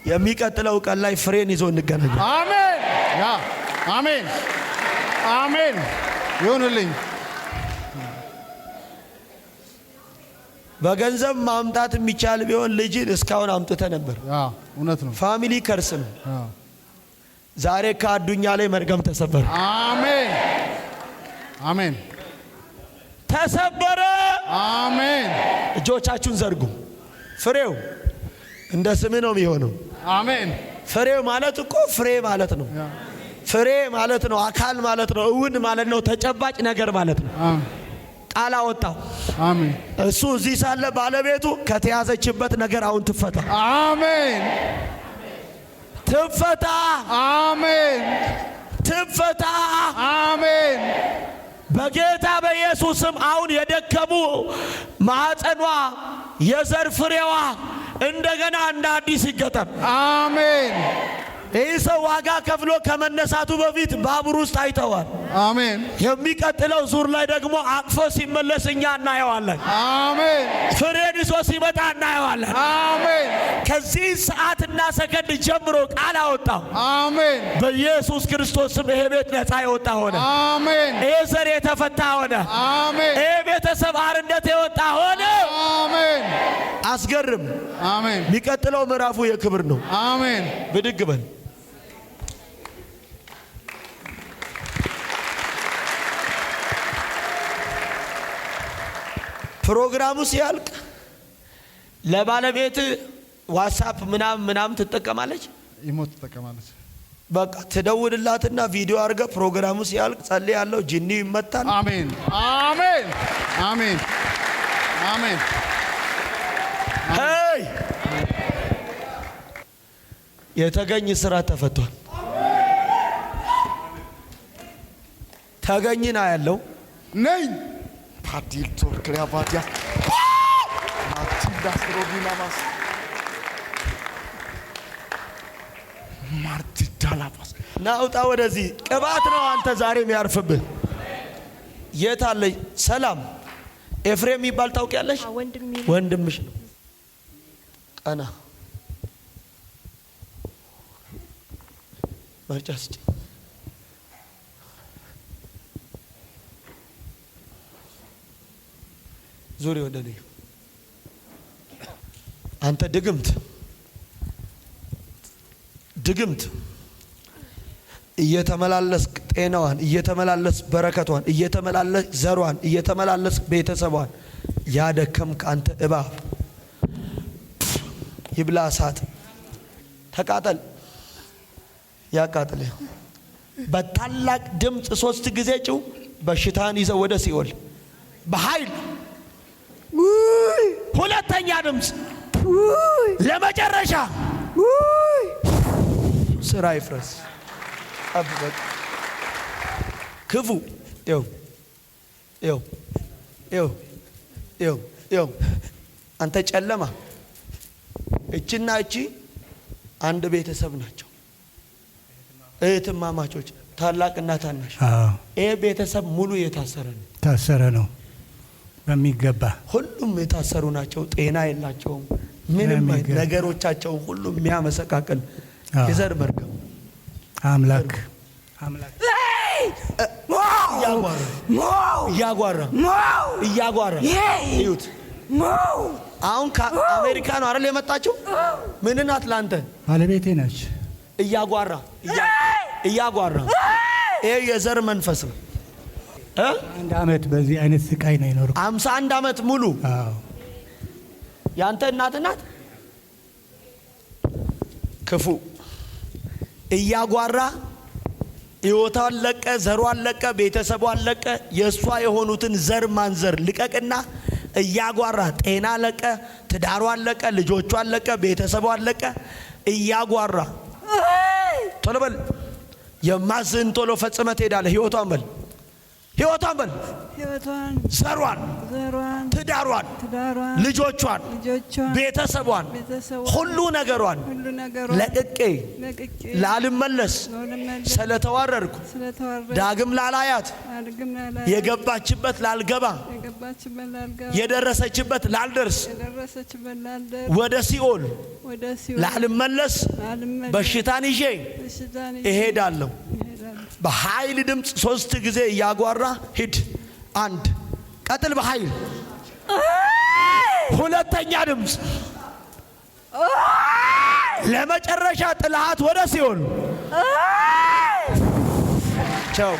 Speaker 1: የሚቀጥለው ቀን ላይ ፍሬን ይዞ እንገናኛለን።
Speaker 2: አሜን። ያ አሜን። አሜን ይሁንልኝ።
Speaker 1: በገንዘብ ማምጣት የሚቻል ቢሆን ልጅን እስካሁን አምጥተ ነበር።
Speaker 2: ያ እውነት ነው።
Speaker 1: ፋሚሊ ከርስ ነው። ዛሬ ከአዱኛ ላይ መርገም ተሰበረ።
Speaker 2: አሜን። አሜን።
Speaker 1: ተሰበረ።
Speaker 2: አሜን።
Speaker 1: እጆቻችሁን ዘርጉ። ፍሬው እንደ ስም ነው የሚሆነው።
Speaker 2: አሜን።
Speaker 1: ፍሬው ማለት እኮ ፍሬ ማለት ነው። ፍሬ ማለት ነው። አካል ማለት ነው። እውን ማለት ነው። ተጨባጭ ነገር ማለት ነው። ቃል አወጣው።
Speaker 2: አሜን።
Speaker 1: እሱ እዚህ ሳለ ባለቤቱ ከተያዘችበት ነገር አሁን ትፈታ።
Speaker 2: አሜን።
Speaker 1: ትፈታ።
Speaker 2: አሜን።
Speaker 1: ትፈታ።
Speaker 2: አሜን።
Speaker 1: በጌታ በኢየሱስም አሁን የደከሙ ማህፀኗ የዘር ፍሬዋ እንደገና እንደ አዲስ ይገጠም።
Speaker 2: አሜን።
Speaker 1: ይህ ሰው ዋጋ ከፍሎ ከመነሳቱ በፊት ባቡር ውስጥ አይተዋል።
Speaker 2: አሜን።
Speaker 1: የሚቀጥለው ዙር ላይ ደግሞ አቅፎ ሲመለስ እኛ እናየዋለን።
Speaker 2: አሜን።
Speaker 1: ፍሬን ይዞ ሲመጣ እናየዋለን።
Speaker 2: አሜን።
Speaker 1: ከዚህ ሰዓትና ሰከንድ ጀምሮ ቃል አወጣው።
Speaker 2: አሜን።
Speaker 1: በኢየሱስ ክርስቶስ ስም ይሄ ቤት ነፃ የወጣ ሆነ።
Speaker 2: አሜን።
Speaker 1: ይሄ ዘር የተፈታ ሆነ።
Speaker 2: አሜን።
Speaker 1: ይሄ ቤተሰብ አርነት የወጣ ሆነ።
Speaker 2: አሜን።
Speaker 1: አስገርም።
Speaker 2: አሜን።
Speaker 1: የሚቀጥለው ምዕራፉ የክብር ነው።
Speaker 2: አሜን።
Speaker 1: ብድግ በል። ፕሮግራሙ ሲያልቅ ለባለቤት ዋትስአፕ ምናምን ትጠቀማለች።
Speaker 2: ኢሞት ትጠቀማለች።
Speaker 1: በቃ ትደውልላትና ቪዲዮ አድርገ ፕሮግራሙ ሲያልቅ ጸልይ ያለው ጂኒው ይመታል።
Speaker 2: አሜን። አሜን። አሜን። አሜን።
Speaker 1: ሄይ የተገኝ ስራ ተፈቷል። ተገኝና ያለው
Speaker 2: ነኝ ፓዲል ቶርክሪያ ባዲያ ማቲዳስ ሮቢናማስ ማርቲዳላባስ
Speaker 1: ናውጣ ወደዚህ ቅባት ነው አንተ ዛሬ የሚያርፍብህ። የት አለ ሰላም? ኤፍሬም የሚባል ታውቂያለሽ? ወንድምሽ ነው። ቀና መርጫ ስጪ። ዙሪ ወደ እኔ። አንተ ድግምት እየተመላለስ ጤናዋን እየተመላለስ በረከቷን እየተመላለስ ዘሯን እየተመላለስ ቤተሰቧን ያደከምክ አንተ እባብ ይብላ እሳት ተቃጠል። ያቃጥል። በታላቅ ድምፅ 3 ጊዜ ጭው። በሽታን ይዘው ወደ ሲኦል በኃይል ሁለተኛ ድምፅ ለመጨረሻ ስራ ይፍረስ። ጠብቅ። ክፉ ይው አንተ ጨለማ እችና እቺ አንድ ቤተሰብ ናቸው። እህትማማቾች ታላቅና ታናሽ። ይሄ ቤተሰብ ሙሉ የታሰረ ነው።
Speaker 5: ታሰረ ነው። በሚገባ
Speaker 1: ሁሉም የታሰሩ ናቸው። ጤና የላቸውም። ምንም ነገሮቻቸው ሁሉ የሚያመሰቃቅል የዘር መርገም
Speaker 5: አምላክ
Speaker 1: እያጓራ እዩት። አሁን ከአሜሪካ ነው አይደል የመጣችው? ምን ናት ላንተ?
Speaker 5: ባለቤቴ ነች።
Speaker 1: እያጓራ ይሄ የዘር መንፈስ ነው።
Speaker 5: 1 ዓመት በዚህ አይነት ስቃይ ነው የኖርኩት።
Speaker 1: 51 ዓመት ሙሉ።
Speaker 5: አዎ
Speaker 1: ያንተ እናት ናት። ክፉ እያጓራ ሕይወቷን ለቀ፣ ዘሯን ለቀ፣ ቤተሰቧን ለቀ። የእሷ የሆኑትን ዘር ማንዘር ልቀቅና እያጓራ ጤና ለቀ፣ ትዳሯን ለቀ፣ ልጆቿን ለቀ፣ ቤተሰቧን ለቀ። እያጓራ ቶሎ በል የማዝን ቶሎ ፈጽመህ ትሄዳለህ። ሕይወቷን በል ዘሯን፣ ትዳሯን፣ ልጆቿን፣ ቤተሰቧን፣ ሁሉ ነገሯን ለቅቄ ላልመለስ ስለተዋረድኩ ዳግም ላላያት የገባችበት ላልገባ የደረሰችበት ላልደርስ ወደ ሲኦል ላልመለስ በሽታን ይዤ እሄዳለሁ። በኃይል ድምፅ 3 ጊዜ እያጓራ ሂድ። 1 ቀጥል በኃይል 2ኛ ድምፅ ለመጨረሻ ጥላት ወደ ሲኦል ቻው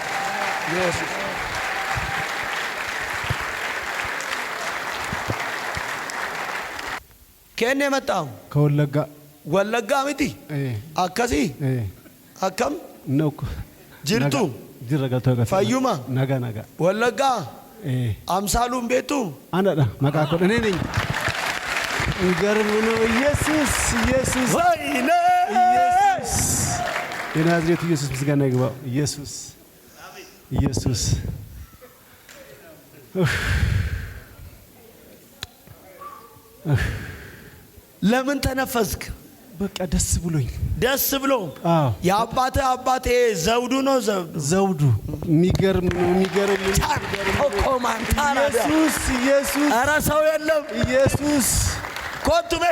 Speaker 1: ኢየሱስ። ከኔ መጣው ወለጋ ሚቲ አከሲ አከም
Speaker 5: ነው
Speaker 1: ጅርቱ ፈዩማ
Speaker 5: ነጋ
Speaker 1: ወለጋ አምሳሉን ቤቱ
Speaker 5: አናዳ መቃቆል እኔ ነኝ። እንገርም ነው። ኢየሱስ
Speaker 1: ወይኔ
Speaker 5: የናዝሬቱ ኢየሱስ ምስጋና ይግባው። ኢየሱስ
Speaker 1: ለምን ተነፈስክ?
Speaker 5: በቃ ደስ ብሎኝ
Speaker 1: ብሎ የአባቴ ዘውዱ ነው።
Speaker 5: ዘውዱ የሚገርም ነው። ኢየሱስ
Speaker 1: ኧረ ሰው የለም።
Speaker 5: ኢየሱስ
Speaker 1: ኮቱሜ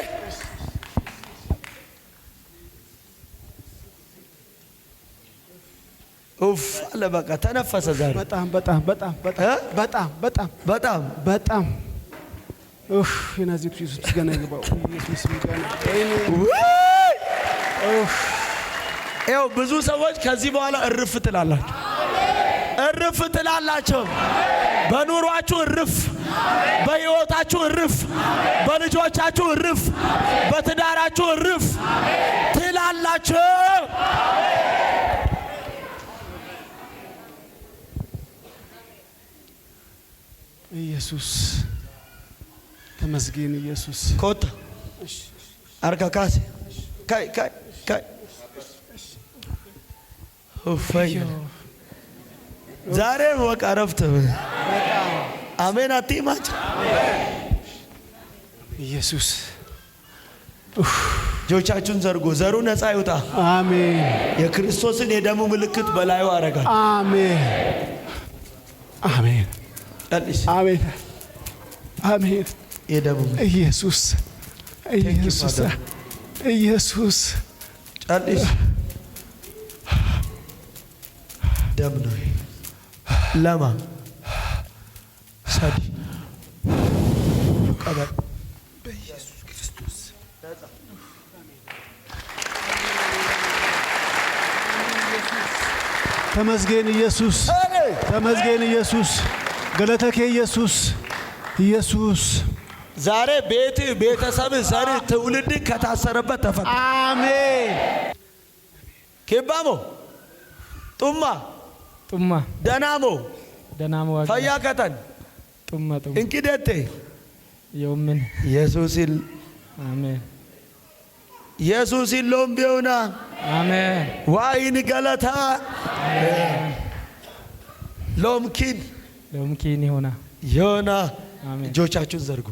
Speaker 1: ኡፍ አለ። በቃ ተነፈሰ ዛሬ። በጣም
Speaker 5: የናዝሬቱ ኢየሱስ ምስጋና ይግባው። ኢየሱስ ምስጋና
Speaker 1: ይኸው ብዙ ሰዎች ከዚህ በኋላ እርፍ ትላላችሁ። በኑሯችሁ እርፍ፣ በሕይወታችሁ እርፍ፣ በልጆቻችሁ እርፍ፣ በትዳራችሁ እርፍ ትላላችሁ።
Speaker 5: ኢየሱስ ተመስገን። ኢየሱስ
Speaker 1: ኮታ አርካካስ ካይ ዛሬ ወቃ ረፍት አሜን አትይማች
Speaker 5: ኢየሱስ
Speaker 1: እጆቻችሁን ዘርጉ። ዘሩ ነፃ ይውጣ።
Speaker 5: አሜን።
Speaker 1: የክርስቶስን የደሙ ምልክት በላዩ አረጋል።
Speaker 5: አሜን አሜን አሜን አሜን።
Speaker 1: የደሙ
Speaker 5: ኢየሱስ
Speaker 1: ጨልስ ደም ነው። ለማ ሰድ ቀበል በኢየሱስ ክርስቶስ
Speaker 5: ተመስገን። ኢየሱስ ገለተከ ኢየሱስ
Speaker 1: ዛሬ ቤተሰብ ዘር ትውልድ ከታሰረበት ተፈታ።
Speaker 5: አሜን።
Speaker 1: ኬባሞ ጡማ ደናሞ ፈያ ከተን
Speaker 8: ጡማ
Speaker 1: እንኪደቴ
Speaker 8: የውምን
Speaker 1: ኢየሱስን
Speaker 8: አሜን።
Speaker 1: ኢየሱስን ሎምቢውና
Speaker 8: አሜን።
Speaker 1: ዋይን ገለታ
Speaker 8: ሎምኪን ይሆና አሜን።
Speaker 1: እጆቻችሁን ዘርጉ።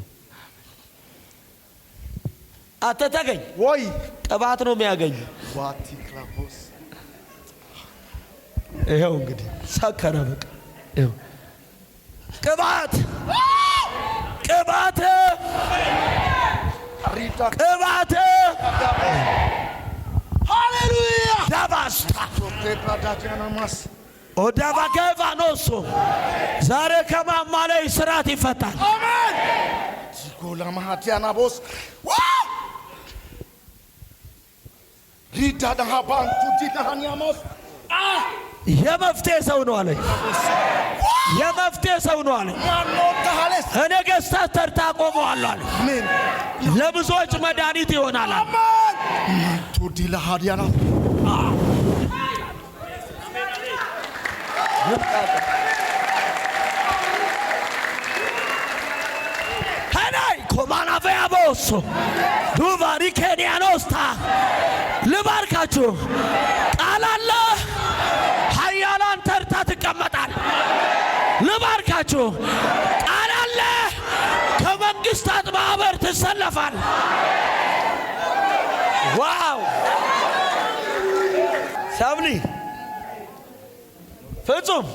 Speaker 1: አተታገኝ ወይ ቅባት ነው የሚያገኝ። ይኸው እንግዲህ ሰከረ። በቃ ይኸው ቅባት ቅባት ቅባት
Speaker 2: ሃሌሉያ
Speaker 1: ዳባስታ
Speaker 2: ፕሬፓዳቲያናማስ
Speaker 1: ኦዳቫገቫኖሶ ዛሬ ከማማ ላይ ስራት ይፈታል።
Speaker 2: አሜን ዚጎላ ማሃቲያናቦስ ሪዳዳ ሃባንቱ ዲናሃኒያሞስ
Speaker 1: የመፍትሄ ሰው ነው አለኝ። የመፍትሄ ሰው ነው አለኝ።
Speaker 2: ማኖታሃለስ
Speaker 1: ነገሥታት ተርታ ቆመዋል አለ።
Speaker 2: አሜን
Speaker 1: ለብዙዎች መድኃኒት ይሆናል አለ።
Speaker 2: አሜን ማንቱ ዲላሃዲያና
Speaker 1: ሄናይ ኮማናፈያቦሶ ዱቫሪ ኬንያኖስታ ልባርካችሁ ቃል አለ። ኃያላን ተርታ ትቀመጣል። ልባርካችሁ ቃል አለ። ከመንግስታት ማህበር ትሰለፋል። ዋው ሳምሊ ፍጹም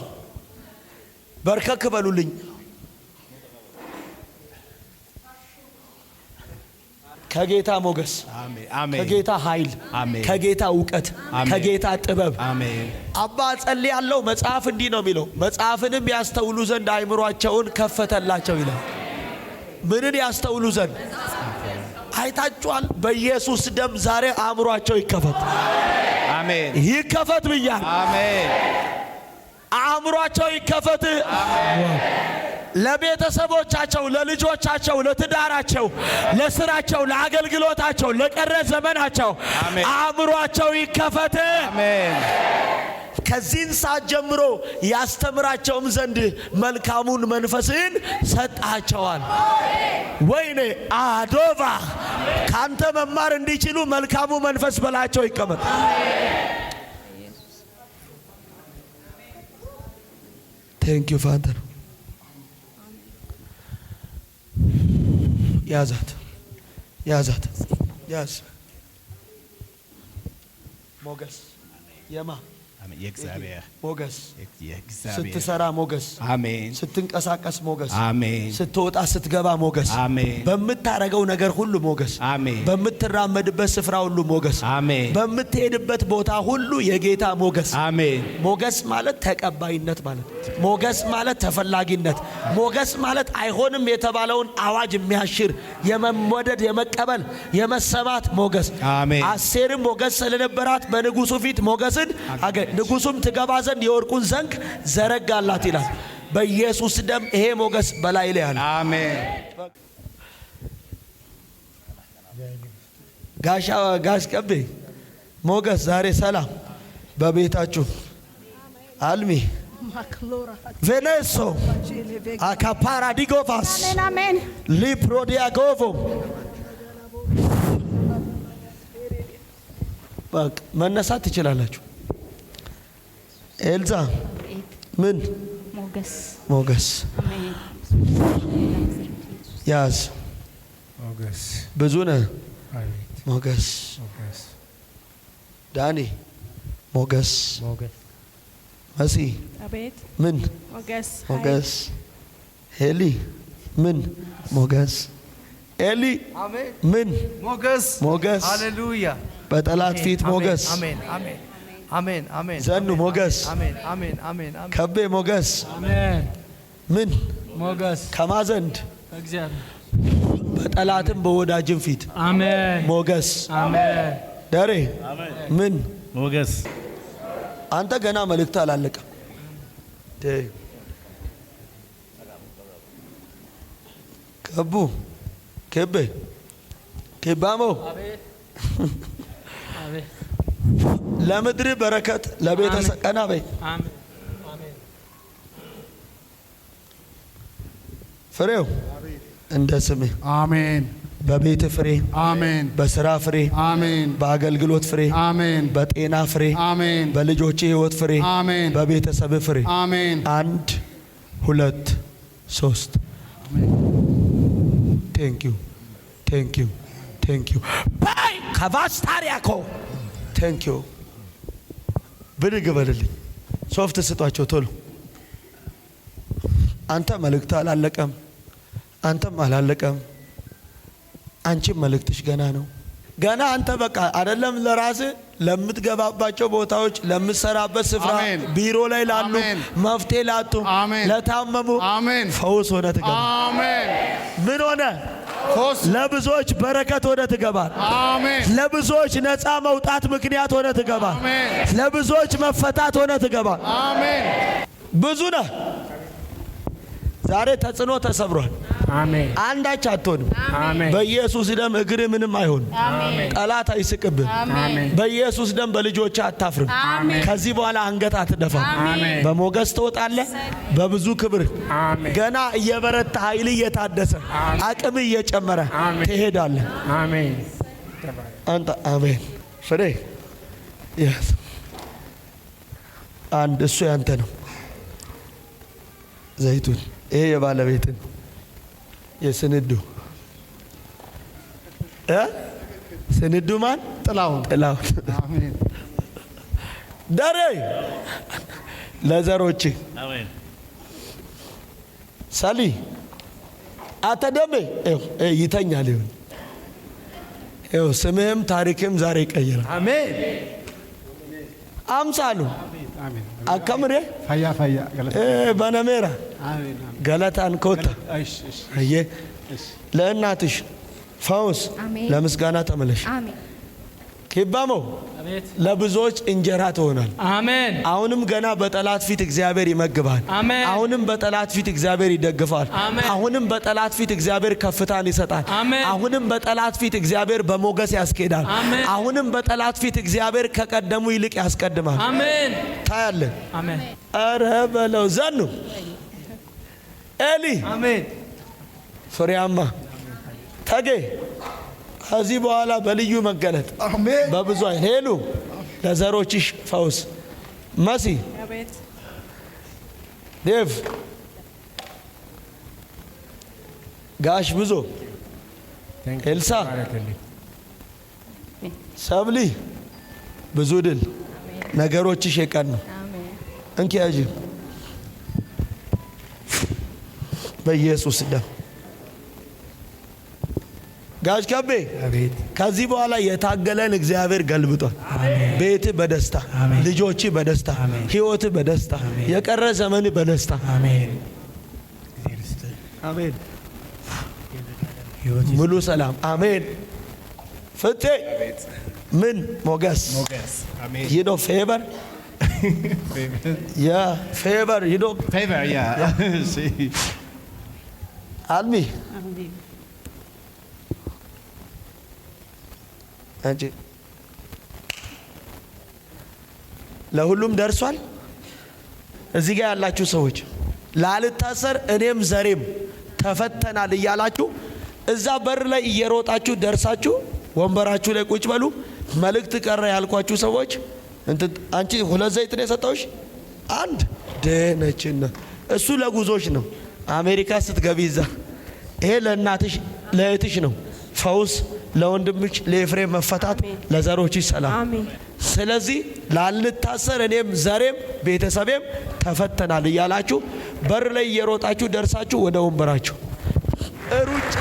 Speaker 1: በርከክ በሉልኝ። ከጌታ ሞገስ፣ ከጌታ ኃይል፣ ከጌታ እውቀት፣ ከጌታ ጥበብ አባ ጸልያለሁ። መጽሐፍ እንዲህ ነው የሚለው፣ መጽሐፍንም ያስተውሉ ዘንድ አእምሯቸውን ከፈተላቸው ይላል። ምንን ያስተውሉ ዘንድ? አይታችኋል። በኢየሱስ ደም ዛሬ አእምሯቸው ይከፈት።
Speaker 8: አሜን።
Speaker 1: ይከፈት ብያለሁ።
Speaker 8: አሜን።
Speaker 1: አእምሯቸው ይከፈት። ለቤተሰቦቻቸው፣ ለልጆቻቸው፣ ለትዳራቸው፣ ለስራቸው፣ ለአገልግሎታቸው፣ ለቀረ ዘመናቸው አእምሯቸው ይከፈት።
Speaker 8: አሜን።
Speaker 1: ከዚህን ሰዓት ጀምሮ ያስተምራቸውም ዘንድ መልካሙን መንፈስን ሰጣቸዋል። ወይኔ አዶቫ ካንተ መማር እንዲችሉ መልካሙ መንፈስ በላቸው ይቀመጥ። ቴንክ ዩ ፋዘር። ያዛት ያዛት ያዝ። ሞገስ የማ
Speaker 8: የእግዚአብሔር
Speaker 1: ሞገስ
Speaker 8: የእግዚአብሔር
Speaker 1: ስትሰራ ሞገስ፣
Speaker 8: አሜን።
Speaker 1: ስትንቀሳቀስ ሞገስ፣
Speaker 8: አሜን።
Speaker 1: ስትወጣ ስትገባ ሞገስ፣
Speaker 8: አሜን።
Speaker 1: በምታረገው ነገር ሁሉ ሞገስ፣
Speaker 8: አሜን።
Speaker 1: በምትራመድበት ስፍራ ሁሉ ሞገስ፣
Speaker 8: አሜን።
Speaker 1: በምትሄድበት ቦታ ሁሉ የጌታ ሞገስ።
Speaker 8: አሜን።
Speaker 1: ሞገስ ማለት ተቀባይነት ማለት፣ ሞገስ ማለት ተፈላጊነት፣ ሞገስ ማለት አይሆንም የተባለውን አዋጅ የሚያሽር የመወደድ የመቀበል የመሰማት ሞገስ።
Speaker 8: አሜን።
Speaker 1: አስቴርም ሞገስ ስለነበራት በንጉሱ ፊት ሞገስን ንጉሱም ትገባ ዘንድ የወርቁን ዘንግ ዘረጋላት ይላል። በኢየሱስ ደም ይሄ ሞገስ በላይ ላይ አለ።
Speaker 8: አሜን።
Speaker 1: ጋሽ ቀቤ ሞገስ ዛሬ ሰላም በቤታችሁ አልሚ ቬኔሶ አካፓራዲጎቫስ ሊፕሮዲያጎቮ በቃ መነሳት ትችላላችሁ። ኤልዛ ምን
Speaker 6: ሞገስ
Speaker 1: ሞገስ ያዝ።
Speaker 5: ሞገስ
Speaker 1: ብዙ ነህ።
Speaker 5: አቤት
Speaker 1: ሞገስ
Speaker 5: ሞገስ
Speaker 1: ዳኒ ሞገስ
Speaker 5: ሞገስ
Speaker 1: መሲ
Speaker 7: አቤት
Speaker 1: ምን
Speaker 7: ሞገስ
Speaker 1: ሞገስ ሄሊ ምን ሞገስ ኤሊ ምን
Speaker 9: ሞገስ
Speaker 1: ሞገስ
Speaker 9: ሃሌሉያ
Speaker 1: በጠላት ፊት ሞገስ
Speaker 9: አሜን አሜን አሜን አሜን
Speaker 1: ዘኑ ሞገስ
Speaker 9: አሜን አሜን አሜን አሜን
Speaker 1: ከቤ ሞገስ
Speaker 8: አሜን።
Speaker 1: ምን
Speaker 8: ሞገስ
Speaker 1: ከማዘንድ
Speaker 8: እግዚአብሔር
Speaker 1: በጠላትም በወዳጅም ፊት
Speaker 8: አሜን።
Speaker 1: ሞገስ
Speaker 8: አሜን።
Speaker 1: ደሬ ምን
Speaker 8: ሞገስ
Speaker 1: አንተ ገና መልእክት አላለቀም። ከቡ ከቤ ከባሞ
Speaker 8: አቤት
Speaker 1: ለምድር በረከት ለቤተሰብ ቀና በይ።
Speaker 8: አሜን።
Speaker 1: ፍሬው እንደ ስምህ
Speaker 2: አሜን
Speaker 1: በቤት ፍሬ
Speaker 2: አሜን
Speaker 1: በስራ ፍሬ
Speaker 2: አሜን
Speaker 1: በአገልግሎት ፍሬ
Speaker 2: አሜን
Speaker 1: በጤና ፍሬ
Speaker 2: አሜን
Speaker 1: በልጆች ህይወት ፍሬ
Speaker 2: አሜን
Speaker 1: በቤተሰብ ፍሬ
Speaker 2: አሜን
Speaker 1: 1 2 3 ቴንክ ዩ ቴንክ ዩ ቴንክ ዩ ባይ ካቫስታሪያኮ ቴንክ ዩ ብድግ በልልኝ። ሶፍት ስጧቸው ቶሎ። አንተ መልእክት አላለቀም። አንተም አላለቀም። አንቺም መልእክትሽ ገና ነው። ገና አንተ በቃ አይደለም ለራስ ለምትገባባቸው ቦታዎች፣ ለምትሰራበት ስፍራ፣
Speaker 2: አሜን።
Speaker 1: ቢሮ ላይ ላሉ፣
Speaker 2: አሜን።
Speaker 1: መፍትሄ ላጡ፣
Speaker 2: አሜን።
Speaker 1: ለታመሙ
Speaker 2: አሜን።
Speaker 1: ፈውስ ሆነ ትገባ።
Speaker 2: አሜን።
Speaker 1: ምን ሆነ?
Speaker 2: ፈውስ።
Speaker 1: ለብዙዎች በረከት ሆነ ትገባል።
Speaker 2: አሜን።
Speaker 1: ለብዙዎች ነፃ መውጣት ምክንያት ሆነ ትገባል።
Speaker 2: አሜን።
Speaker 1: ለብዙዎች መፈታት ሆነ ትገባል።
Speaker 2: አሜን።
Speaker 1: ብዙ ነህ። ዛሬ ተጽዕኖ ተሰብሯል።
Speaker 8: አሜን
Speaker 1: አንዳች አትሆንም።
Speaker 8: አሜን
Speaker 1: በኢየሱስ ደም እግር ምንም አይሆን። ጠላት አይስቅብህ። በኢየሱስ ደም በልጆች አታፍርም። ከዚህ በኋላ አንገት አትደፋም። በሞገስ ትወጣለህ። በብዙ ክብር ገና እየበረታ ኃይል እየታደሰ አቅም እየጨመረ ትሄዳለህ።
Speaker 8: አሜን
Speaker 1: አንተ አሜን። ፍሬ አንድ እሱ ያንተ ነው። ዘይቱን ይሄ የባለቤትን የስንዱ ስንዱ ማን?
Speaker 2: ጥላሁን።
Speaker 1: አሜን። ደሬ ለዘሮች
Speaker 8: አሜን
Speaker 1: ሰሊ አተደሜ ይተኛል። ይሁን ስምህም ታሪክም ዛሬ ይቀየራል።
Speaker 9: አሜን
Speaker 1: አምሳሉ አከምሬ
Speaker 5: ፈያ
Speaker 1: በነሜራ ገለታን ኮታ አየ ለእናትሽ ፈውስ ለምስጋና ተመለሽ። ኪባሞ ለብዙዎች እንጀራ ትሆናል።
Speaker 8: አሜን
Speaker 1: አሁንም ገና በጠላት ፊት እግዚአብሔር ይመግባል። አሁንም በጠላት ፊት እግዚአብሔር ይደግፋል። አሁንም በጠላት ፊት እግዚአብሔር ከፍታን ይሰጣል። አሁንም በጠላት ፊት እግዚአብሔር በሞገስ ያስኬዳል። አሁንም በጠላት ፊት እግዚአብሔር ከቀደሙ ይልቅ ያስቀድማል።
Speaker 8: አሜን
Speaker 1: ታያለ።
Speaker 8: አሜን
Speaker 1: አረ በለው ዘኑ ኤሊ
Speaker 9: አሜን
Speaker 1: ፍሬያማ ተጌ ከዚህ በኋላ በልዩ መገለጥ በብዙ አይን ሄሉ ለዘሮችሽ ፈውስ መሲ ዴቭ ጋሽ ብዙ ኤልሳ ሰብሊ ብዙ ድል ነገሮችሽ የቀኑ እንኪያጂ በኢየሱስ ደም ጋሽ ከቤ ከዚህ በኋላ የታገለን እግዚአብሔር ገልብጧል። ቤት በደስታ ልጆች በደስታ ህይወት በደስታ የቀረ ዘመን በደስታ አሜን አሜን። ሙሉ ሰላም አሜን። ፍቴ ምን ሞገስ ይዶ ፌቨር ያ ፌቨር ይዶ
Speaker 2: Favor, yeah. See.
Speaker 1: አልሚ አንቺ ለሁሉም ደርሷል። እዚህ ጋር ያላችሁ ሰዎች ላልታሰር እኔም ዘሬም ተፈተናል እያላችሁ እዛ በር ላይ እየሮጣችሁ ደርሳችሁ ወንበራችሁ ላይ ቁጭ በሉ። መልእክት ቀረ ያልኳችሁ ሰዎች አንቺ ሁለት ዘይት ነው የሰጠውሽ። አንድ ደነችና እሱ ለጉዞሽ ነው። አሜሪካ ስትገቢ እዛ ይሄ ለእናትሽ ለእህትሽ ነው። ፈውስ ለወንድምሽ ለኤፍሬም መፈታት ለዘሮችሽ ሰላም። ስለዚህ ላልታሰር እኔም ዘሬም ቤተሰቤም ተፈተናል እያላችሁ በር ላይ እየሮጣችሁ ደርሳችሁ ወደ ወንበራችሁ ሩጫ